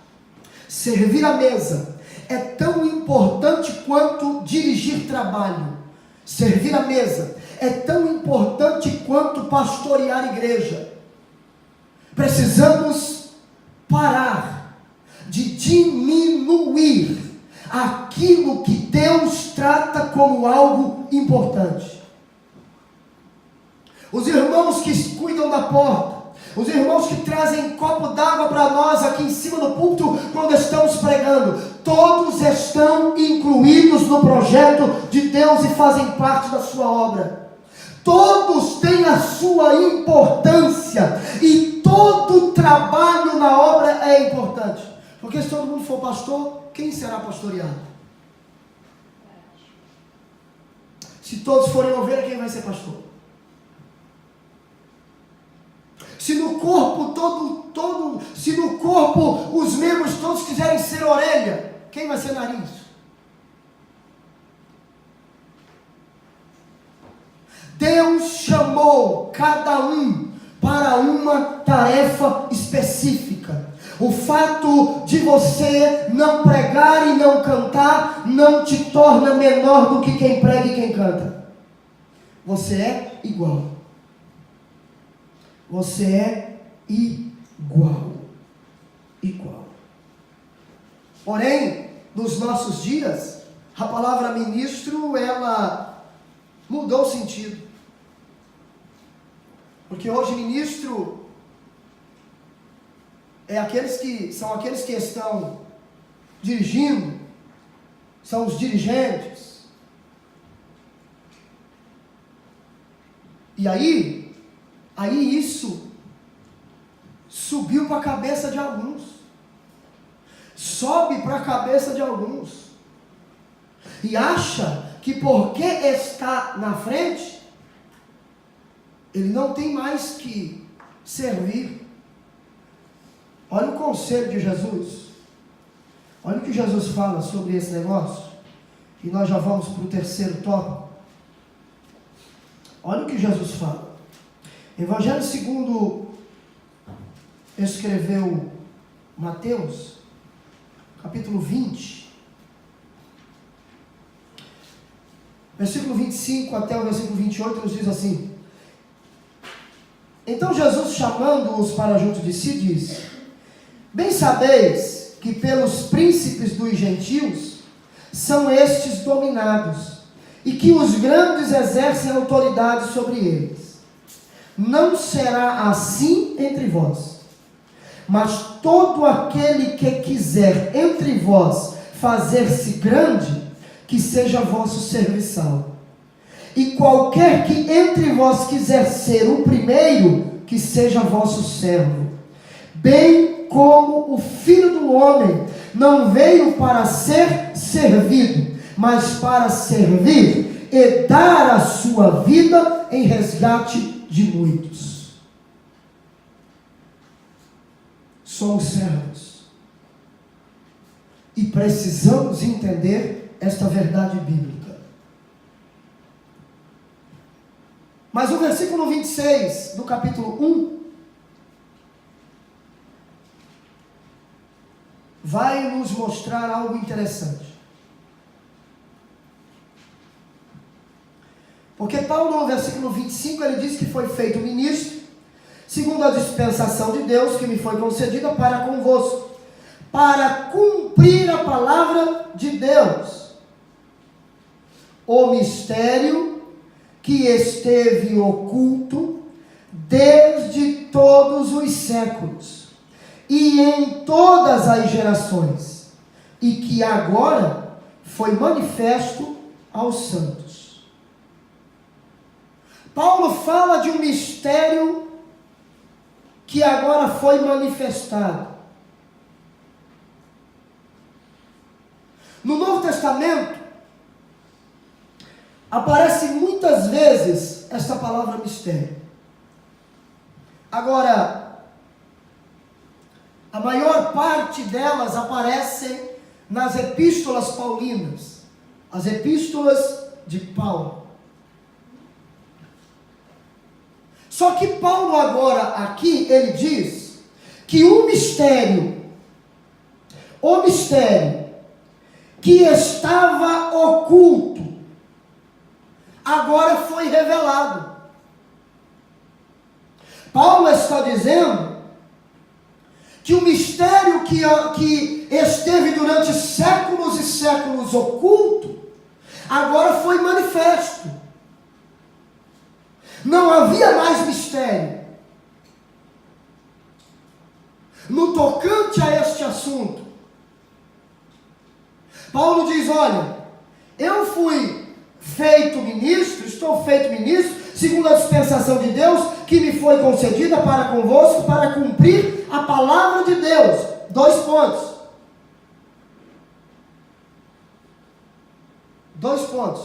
Servir à mesa é tão importante quanto dirigir trabalho, servir a mesa, é tão importante quanto pastorear a igreja. Precisamos parar de diminuir aquilo que Deus trata como algo importante. Os irmãos que cuidam da porta, os irmãos que trazem copo d'água para nós aqui em cima do púlpito quando estamos pregando, todos estão incluídos no projeto de Deus e fazem parte da sua obra. Todos têm a sua importância e todo trabalho na obra é importante. Porque se todo mundo for pastor, quem será pastoreado? Se todos forem ovelha, quem vai ser pastor? Se no corpo se no corpo os membros todos quiserem ser orelha, quem vai ser nariz? Deus chamou cada um para uma tarefa específica. O fato de você não pregar e não cantar não te torna menor do que quem prega e quem canta. Você é igual. Você é igual. Igual. Porém, nos nossos dias, a palavra ministro, ela mudou o sentido. Porque hoje ministro são aqueles que estão dirigindo, são os dirigentes. E aí isso subiu para a cabeça de alguns. Sobe para a cabeça de alguns. E acha que porque está na frente, ele não tem mais que servir. Olha o conselho de Jesus. Olha o que Jesus fala sobre esse negócio. E nós já vamos para o terceiro tópico. Olha o que Jesus fala. Evangelho segundo escreveu Mateus, capítulo 20, versículo 25 até o versículo 28, nos diz assim: Então Jesus, chamando-os para junto de si, disse: Bem sabeis que pelos príncipes dos gentios são estes dominados, e que os grandes exercem autoridade sobre eles. Não será assim entre vós, mas todo aquele que quiser entre vós fazer-se grande, que seja vosso serviçal. E qualquer que entre vós quiser ser o primeiro, que seja vosso servo. Bem como o Filho do Homem não veio para ser servido, mas para servir e dar a sua vida em resgate de muitos. Somos servos e precisamos entender esta verdade bíblica. Mas o versículo 26 do capítulo 1 vai nos mostrar algo interessante. Porque Paulo, no versículo 25, ele diz que foi feito ministro, segundo a dispensação de Deus, que me foi concedida para convosco, para cumprir a palavra de Deus, o mistério que esteve oculto desde todos os séculos, e em todas as gerações, e que agora foi manifesto aos santos. Paulo fala de um mistério que agora foi manifestado. No Novo Testamento, aparece muitas vezes esta palavra mistério. Agora, a maior parte delas aparecem nas epístolas paulinas, as epístolas de Paulo. Só que Paulo agora aqui, ele diz que o mistério que estava oculto, agora foi revelado. Paulo está dizendo que o mistério que esteve durante séculos e séculos oculto, agora foi manifesto. Não havia mais mistério no tocante a este assunto. Paulo diz: olha, eu fui feito ministro, estou feito ministro, segundo a dispensação de Deus, que me foi concedida para convosco, para cumprir a palavra de Deus. 2 pontos. 2 pontos.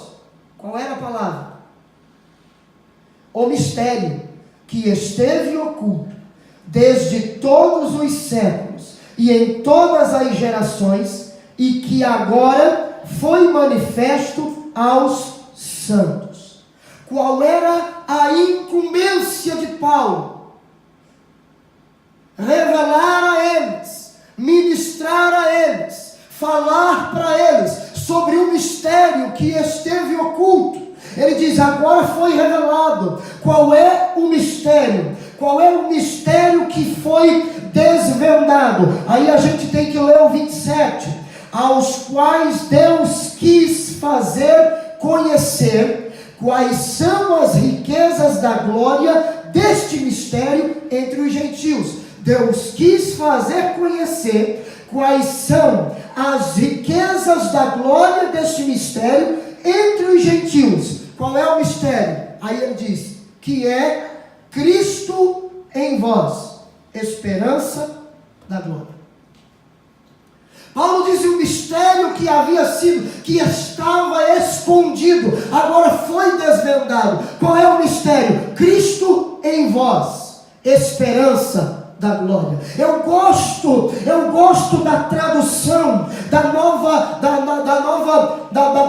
Qual era a palavra? O mistério que esteve oculto desde todos os séculos e em todas as gerações, e que agora foi manifesto aos santos. Qual era a incumbência de Paulo? Revelar a eles, ministrar a eles, falar para eles sobre o mistério que esteve oculto. Ele diz: agora foi revelado. Qual é o mistério? Qual é o mistério que foi desvendado? Aí a gente tem que ler o 27. Aos quais Deus quis fazer conhecer quais são as riquezas da glória deste mistério entre os gentios. Deus quis fazer conhecer quais são as riquezas da glória deste mistério entre os gentios. Qual é o mistério? Aí ele diz que é Cristo em vós, esperança da glória. Paulo diz: o mistério que havia sido, que estava escondido, agora foi desvendado. Qual é o mistério? Cristo em vós, esperança da glória. Eu gosto da tradução da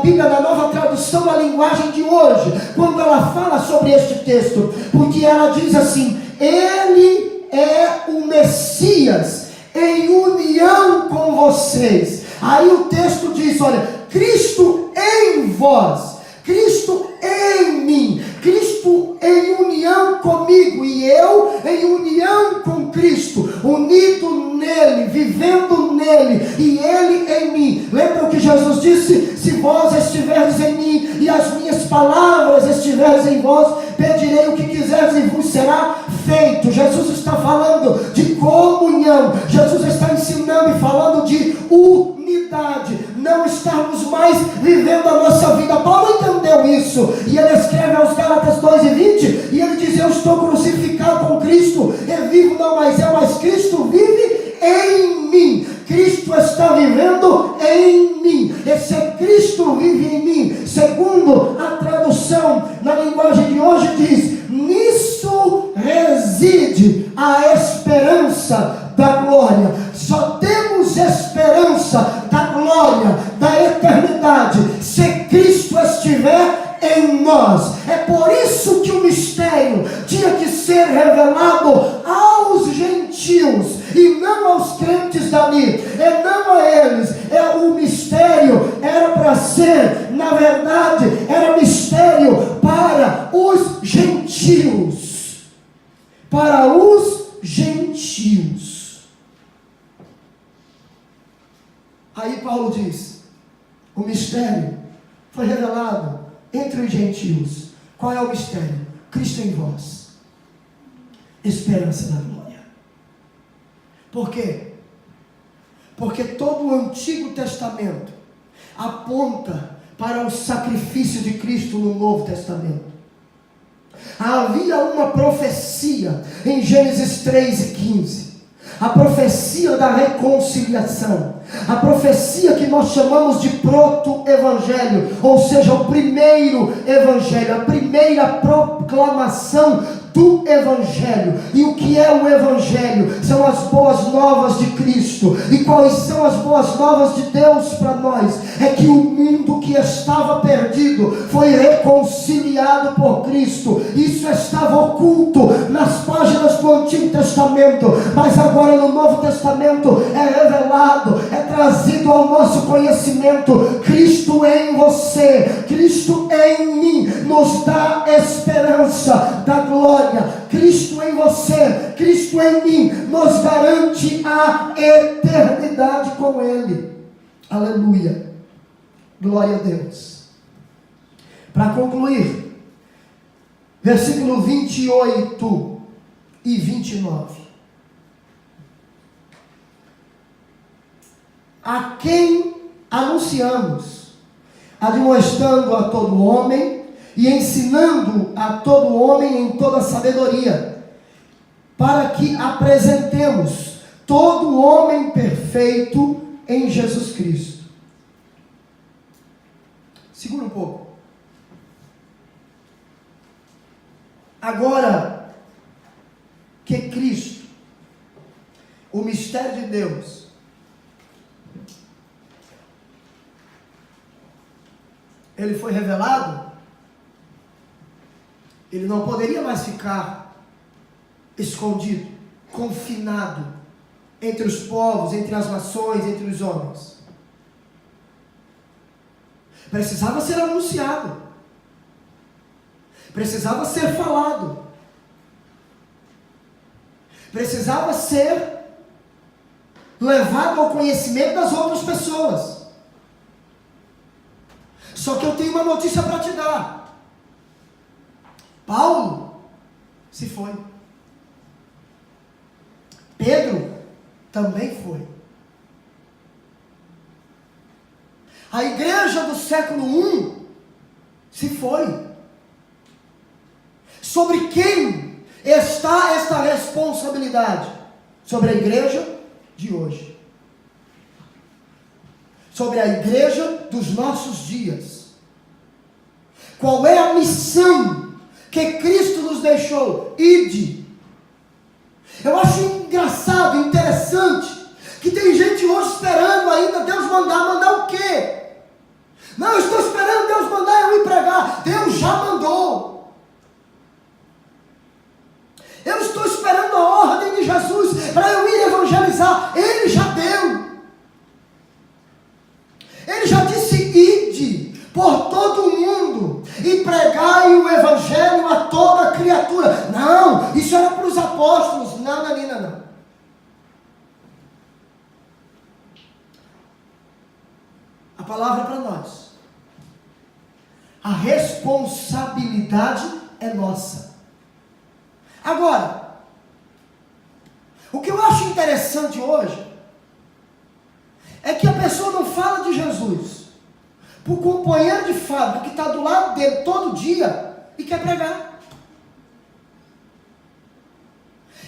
Bíblia, da nova tradução da linguagem de hoje, quando ela fala sobre este texto, porque ela diz assim: ele é o Messias em união com vocês. Aí o texto diz: olha, Cristo em vós, Cristo em mim, Cristo em união comigo e eu em união com Cristo, unido nele, vivendo nele e ele em mim. Lembra o que Jesus disse? Se vós estiverdes em mim e as minhas palavras estiverem em vós, pedirei o que quiseres e vos será feito. Jesus está falando de comunhão, Jesus está ensinando e falando de unidade, não estarmos mais vivendo a nossa vida. Paulo entendeu isso, e ele escreve aos Gálatas 2:20, e ele diz: eu estou crucificado com Cristo, e vivo não mais eu, mas Cristo vive em mim. Cristo está vivendo em mim. Esse Cristo vive em mim, segundo a tradução na linguagem de hoje, diz: nisso reside a esperança da glória. Só temos esperança da glória, da eternidade, se Cristo estiver em nós. É por isso que o mistério tinha que ser revelado aos gentios e não aos crentes dali, e não a eles. O mistério era para ser, na verdade, era mistério para os gentios. Para os gentios. Aí Paulo diz: o mistério foi revelado entre os gentios. Qual é o mistério? Cristo em vós, esperança da glória. Por quê? Porque todo o Antigo Testamento aponta para o sacrifício de Cristo no Novo Testamento. Havia uma profecia em Gênesis 3:15, a profecia da reconciliação, a profecia que nós chamamos de proto-evangelho, ou seja, o primeiro evangelho, a primeira proclamação do Evangelho. E o que é o Evangelho? São as boas novas de Cristo. E quais são as boas novas de Deus para nós? É que o mundo que estava perdido foi reconciliado por Cristo. Isso estava oculto nas páginas do Antigo Testamento, mas agora no Novo Testamento é revelado, é trazido ao nosso conhecimento. Cristo em você, Cristo em mim, nos dá esperança da glória. Cristo em você, Cristo em mim, nos garante a eternidade com Ele. Aleluia, glória a Deus. Para concluir, versículo 28 e 29. A quem anunciamos, admoestando a todo homem e ensinando a todo homem em toda sabedoria, para que apresentemos todo homem perfeito em Jesus Cristo. Segura um pouco. Agora que Cristo, o mistério de Deus, ele foi revelado, ele não poderia mais ficar escondido, confinado entre os povos, entre as nações, entre os homens. Precisava ser anunciado, precisava ser falado, precisava ser levado ao conhecimento das outras pessoas. Só que eu tenho uma notícia para te dar. Paulo se foi. Pedro também foi. A igreja do século I se foi. Sobre quem está esta responsabilidade? Sobre a igreja de hoje. Sobre a igreja dos nossos dias. Qual é a missão que Cristo nos deixou? Ide. Eu acho engraçado, interessante, que tem gente hoje esperando ainda Deus mandar o quê? Não, eu estou esperando Deus mandar eu ir pregar. Deus já mandou. Eu estou esperando a ordem de Jesus para eu ir evangelizar. Ele já deu. Ele já disse: ide por todo o mundo e pregai o evangelho a toda criatura. Não, isso era para os apóstolos. Não, Nina, não. A palavra é para nós. A responsabilidade é nossa. Agora, o que eu acho interessante hoje é que a pessoa não fala de Jesus para o companheiro de fábrica que está do lado dele todo dia e quer pregar.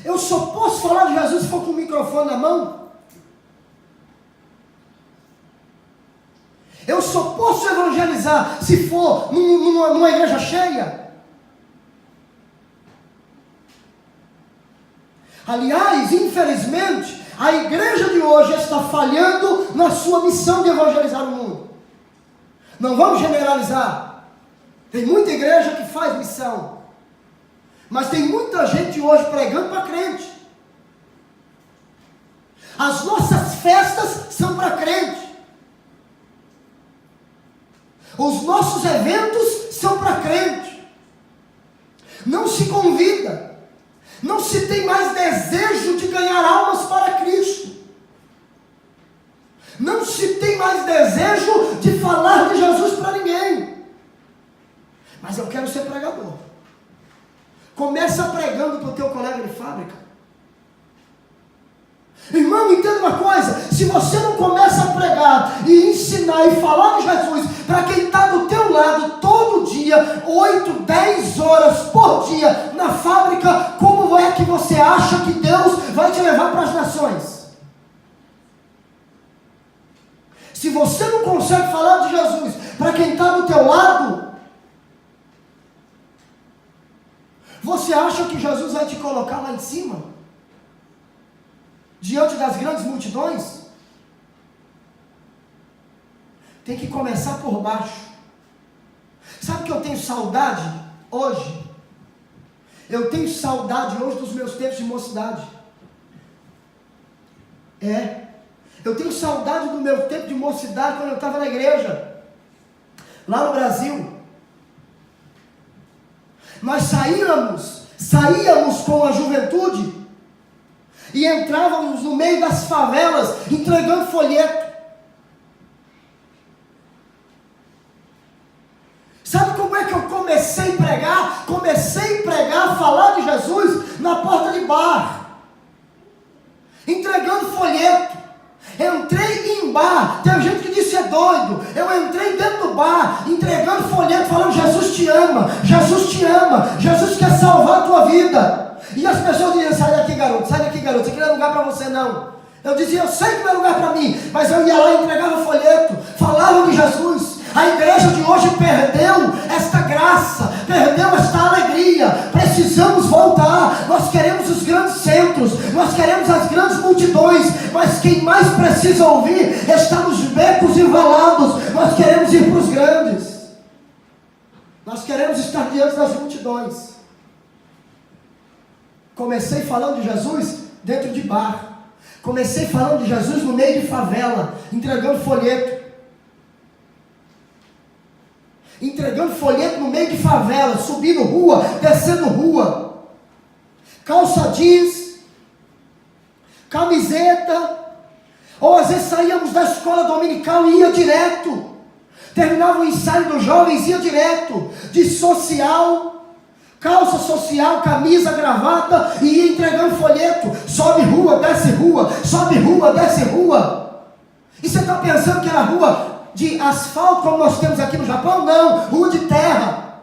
Eu só posso falar de Jesus se for com o microfone na mão. Eu só posso evangelizar se for numa igreja cheia. Aliás, infelizmente, a igreja de hoje está falhando na sua missão de evangelizar o mundo. Não vamos generalizar. Tem muita igreja que faz missão, mas tem muita gente hoje pregando para crente. As nossas festas são para crente. Os nossos eventos são para crente. Não se convida. Não se tem mais desejo de ganhar almas para Cristo. Não se tem mais desejo de falar de Jesus para ninguém. Mas eu quero ser pregador. Começa pregando para o teu colega de fábrica. Irmão, entenda uma coisa: se você não começa a pregar e ensinar e falar de Jesus para quem está do teu lado todo dia, 8, 10 horas por dia na fábrica, como é que você acha que Deus vai te levar para as nações? Se você não consegue falar de Jesus para quem está do teu lado, Você acha que Jesus vai te colocar lá em cima? Diante das grandes multidões? Tem que começar por baixo. Sabe que eu tenho saudade hoje? Eu tenho saudade hoje dos meus tempos de mocidade. Eu tenho saudade do meu tempo de mocidade quando eu estava na igreja. Lá no Brasil. Nós saíamos com a juventude e entrávamos no meio das favelas entregando folheto. Sabe como é que eu comecei a pregar? Comecei a pregar, falar de Jesus na porta de bar, entregando folheto. Entrei em bar, tem gente que disse é doido. Eu entrei dentro do bar, entregando folheto, falando: Jesus te ama, Jesus te ama, Jesus quer salvar a tua vida. E as pessoas diziam: sai daqui garoto, isso aqui não é lugar para você não. Eu dizia: eu sei que não é lugar para mim, mas eu ia lá e entregava folheto, falava de Jesus. A igreja de hoje perdeu esta graça, perdeu esta alegria. Precisamos voltar. Nós queremos os grandes centros, nós queremos as grandes multidões, mas quem mais precisa ouvir está nos becos e valados. Nós queremos ir para os grandes, nós queremos estar diante das multidões. Comecei falando de Jesus dentro de bar, comecei falando de Jesus no meio de favela, entregando folheto no meio de favela, subindo rua, descendo rua, calça jeans, camiseta, ou às vezes saíamos da escola dominical e ia direto, terminava o ensaio dos jovens, ia direto, de social, calça social, camisa, gravata, e ia entregando folheto, sobe rua, desce rua, sobe rua, desce rua. E você está pensando que era rua de asfalto como nós temos aqui no Japão? Não, rua de terra.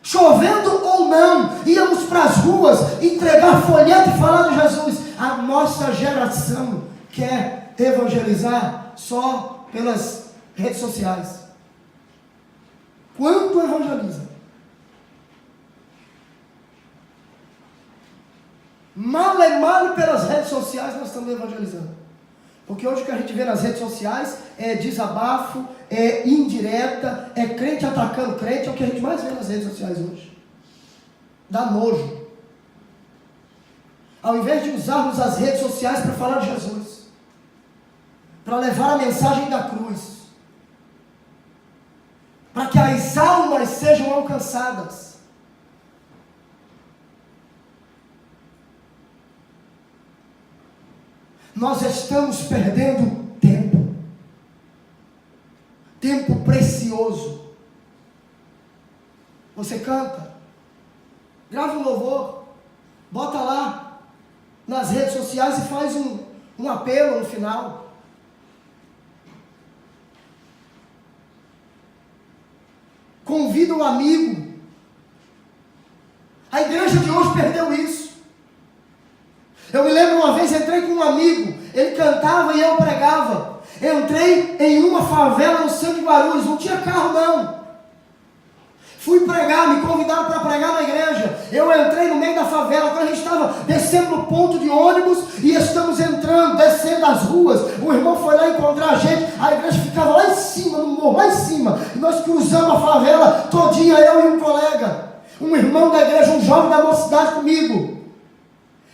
Chovendo ou não, íamos para as ruas entregar folheto e falar de Jesus. A nossa geração quer evangelizar só pelas redes sociais. Quanto evangeliza? Mal e mal pelas redes sociais nós estamos evangelizando. Porque hoje o que a gente vê nas redes sociais é desabafo, é indireta, é crente atacando crente, é o que a gente mais vê nas redes sociais hoje. Dá nojo. Ao invés de usarmos as redes sociais para falar de Jesus, para levar a mensagem da cruz, para que as almas sejam alcançadas, nós estamos perdendo tempo precioso. Você canta, grava um louvor, bota lá nas redes sociais e faz um apelo no final. Convida um amigo. A igreja de hoje perdeu isso. Eu me lembro uma vez, entrei com um amigo, ele cantava e eu pregava. Entrei em uma favela no centro de Guarulhos, não tinha carro não. Fui pregar, me convidaram para pregar na igreja. Eu entrei no meio da favela, quando a gente estava descendo no ponto de ônibus e estamos entrando, descendo as ruas. O irmão foi lá encontrar a gente, a igreja ficava lá em cima, no morro, lá em cima. E nós cruzamos a favela todinha, eu e um colega, um irmão da igreja, um jovem da mocidade comigo.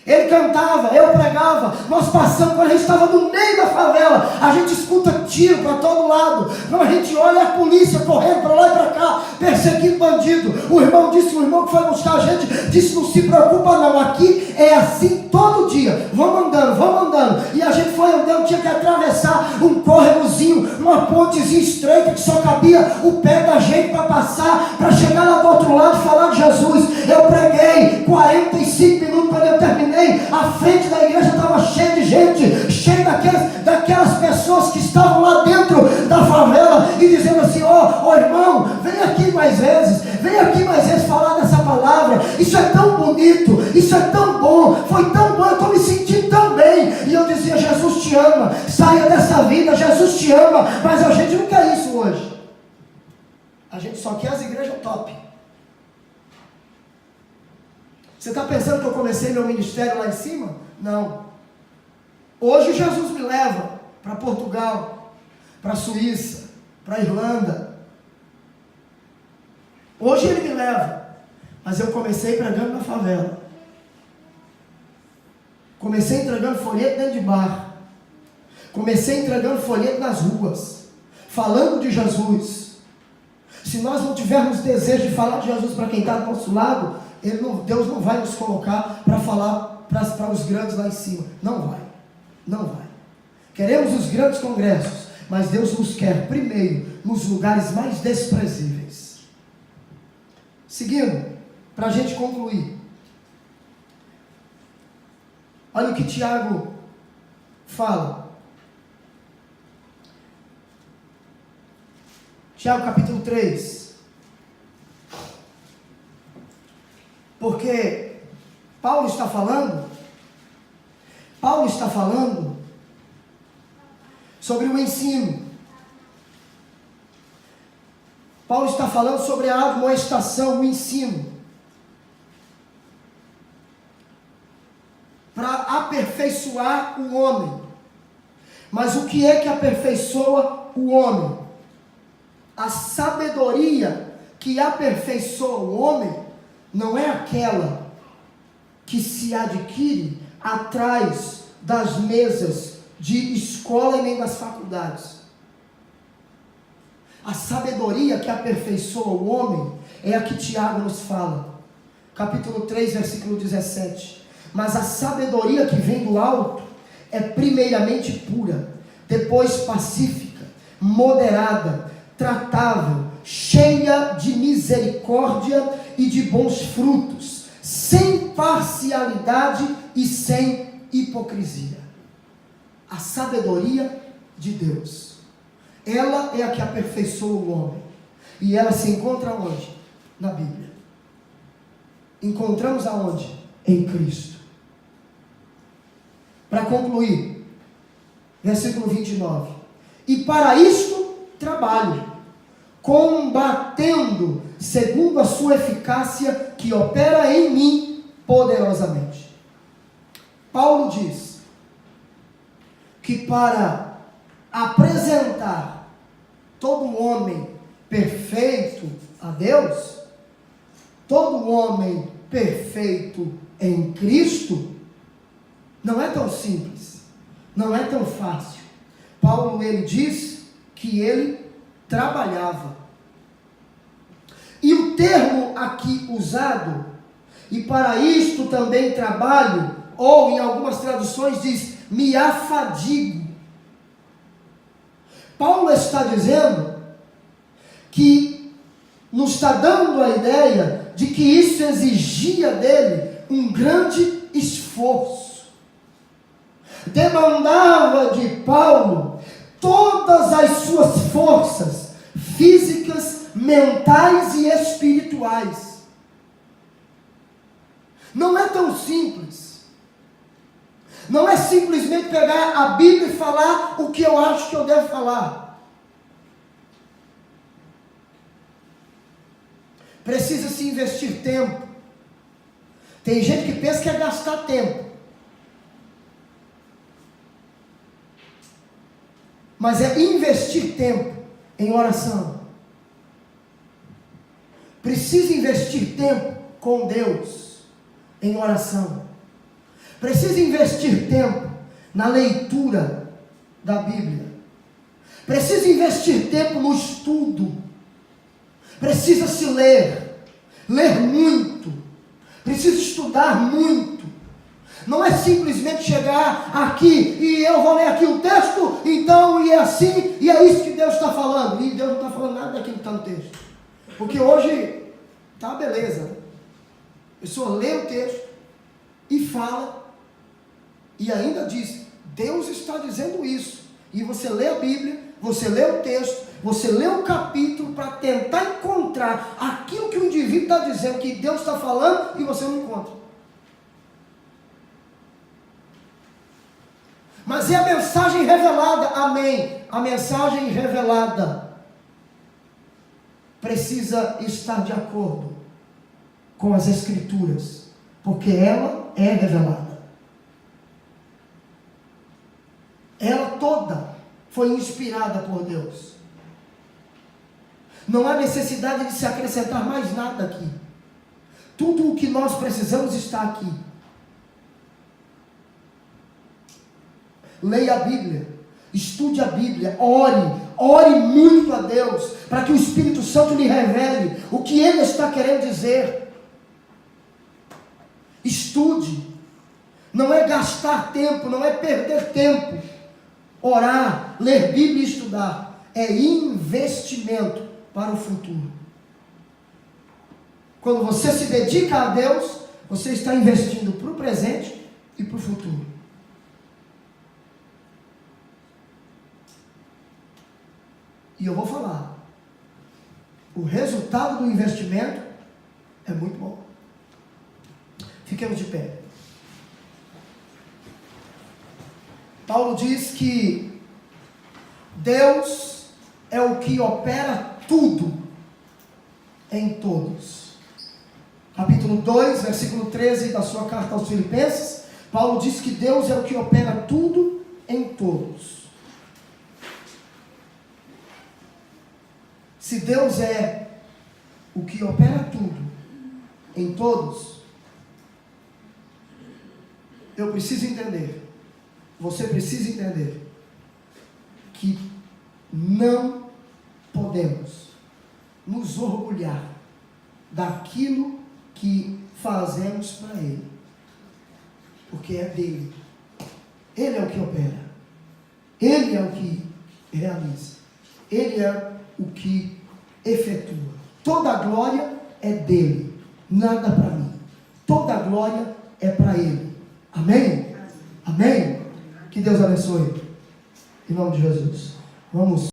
Ele cantava, eu pregava, nós passamos, quando a gente estava no meio da favela, a gente escuta tiro para todo lado, quando a gente olha a polícia correndo para lá e para cá, perseguindo bandido. O irmão que foi buscar a gente, disse: não se preocupa não, aqui é assim todo dia, vamos andando, e a gente foi andando, tinha que atravessar um córregozinho, uma pontezinha estreita, que só cabia o pé da gente para passar, para chegar lá do outro lado e falar de Jesus. Eu preguei 45 minutos, quando eu terminei, a frente da igreja estava cheia de gente, cheia daquelas pessoas que estavam lá dentro da favela e dizendo assim: ó irmão, vem aqui mais vezes falar dessa palavra, isso é tão bonito, isso é tão bom, foi tão bom, eu estou me sentindo tão bem. E eu dizia: Jesus te ama, saia dessa vida, Jesus te ama. Mas a gente não quer isso hoje, a gente só quer as igrejas top. Você está pensando que eu comecei meu ministério lá em cima? Não. Hoje Jesus me leva para Portugal, para a Suíça, para a Irlanda. Hoje Ele me leva. Mas eu comecei pregando na favela. Comecei entregando folheto dentro de bar. Comecei entregando folheto nas ruas. Falando de Jesus. Se nós não tivermos desejo de falar de Jesus para quem está do nosso lado, Deus não vai nos colocar para falar para os grandes lá em cima. Não vai. Não vai. Queremos os grandes congressos, mas Deus nos quer primeiro nos lugares mais desprezíveis. Seguindo, para a gente concluir. Olha o que Tiago fala. Tiago capítulo 3. Porque Paulo está falando sobre o ensino. Paulo está falando sobre a admoestação, o ensino. Para aperfeiçoar o homem. Mas o que é que aperfeiçoa o homem? A sabedoria que aperfeiçoa o homem não é aquela que se adquire atrás das mesas de escola e nem das faculdades. A sabedoria que aperfeiçoa o homem é a que Tiago nos fala. Capítulo 3, versículo 17. Mas a sabedoria que vem do alto é primeiramente pura, depois pacífica, moderada, tratável, cheia de misericórdia e de bons frutos, sem parcialidade e sem hipocrisia. A sabedoria de Deus, ela é a que aperfeiçoa o homem. E ela se encontra onde? Na Bíblia. Encontramos aonde? Em Cristo. Para concluir, versículo 29. E para isto trabalho, combatendo segundo a sua eficácia que opera em mim poderosamente. Paulo diz que para apresentar todo homem perfeito a Deus, todo homem perfeito em Cristo, não é tão simples, não é tão fácil. Paulo, ele diz que ele trabalhava. E o termo aqui usado, e para isto também trabalho, ou em algumas traduções diz, me afadigo. Paulo está dizendo que nos está dando a ideia de que isso exigia dele um grande esforço. Demandava de Paulo todas as suas forças físicas, mentais e espirituais. Não é tão simples. Não é simplesmente pegar a Bíblia e falar o que eu acho que eu devo falar. Precisa se investir tempo. Tem gente que pensa que é gastar tempo. Mas é investir tempo em oração. Precisa investir tempo com Deus em oração. Precisa investir tempo na leitura da Bíblia. Precisa investir tempo no estudo. Precisa se ler muito. Precisa estudar muito. Não é simplesmente chegar aqui e eu vou ler aqui o texto, então, e é assim, e é isso que Deus está falando. E Deus não está falando nada daquilo que está no texto. Porque hoje, tá beleza. A pessoa lê o texto e fala, e ainda diz, Deus está dizendo isso. E você lê a Bíblia, você lê o texto, você lê o capítulo para tentar encontrar aquilo que o indivíduo está dizendo, que Deus está falando, e você não encontra. Mas é a mensagem revelada, amém. A mensagem revelada precisa estar de acordo com as Escrituras, porque ela é revelada. Ela toda foi inspirada por Deus. Não há necessidade de se acrescentar mais nada aqui. Tudo o que nós precisamos está aqui. Leia a Bíblia, estude a Bíblia, ore muito a Deus, para que o Espírito Santo lhe revele o que Ele está querendo dizer. Estude, não é gastar tempo, não é perder tempo. Orar, ler Bíblia e estudar é investimento para o futuro. Quando você se dedica a Deus, você está investindo para o presente e para o futuro. E eu vou falar, o resultado do investimento é muito bom. Fiquemos de pé. Paulo diz que Deus é o que opera tudo em todos. Capítulo 2, versículo 13 da sua carta aos Filipenses, Paulo diz que Deus é o que opera tudo em todos. Se Deus é o que opera tudo em todos, eu preciso entender, você precisa entender, que não podemos nos orgulhar daquilo que fazemos para Ele, porque é dele. Ele é o que opera, Ele é o que realiza, Ele é o que efetua. Toda a glória é dele, nada para mim. Toda a glória é para Ele. Amém? Amém? Que Deus abençoe. Em nome de Jesus. Vamos.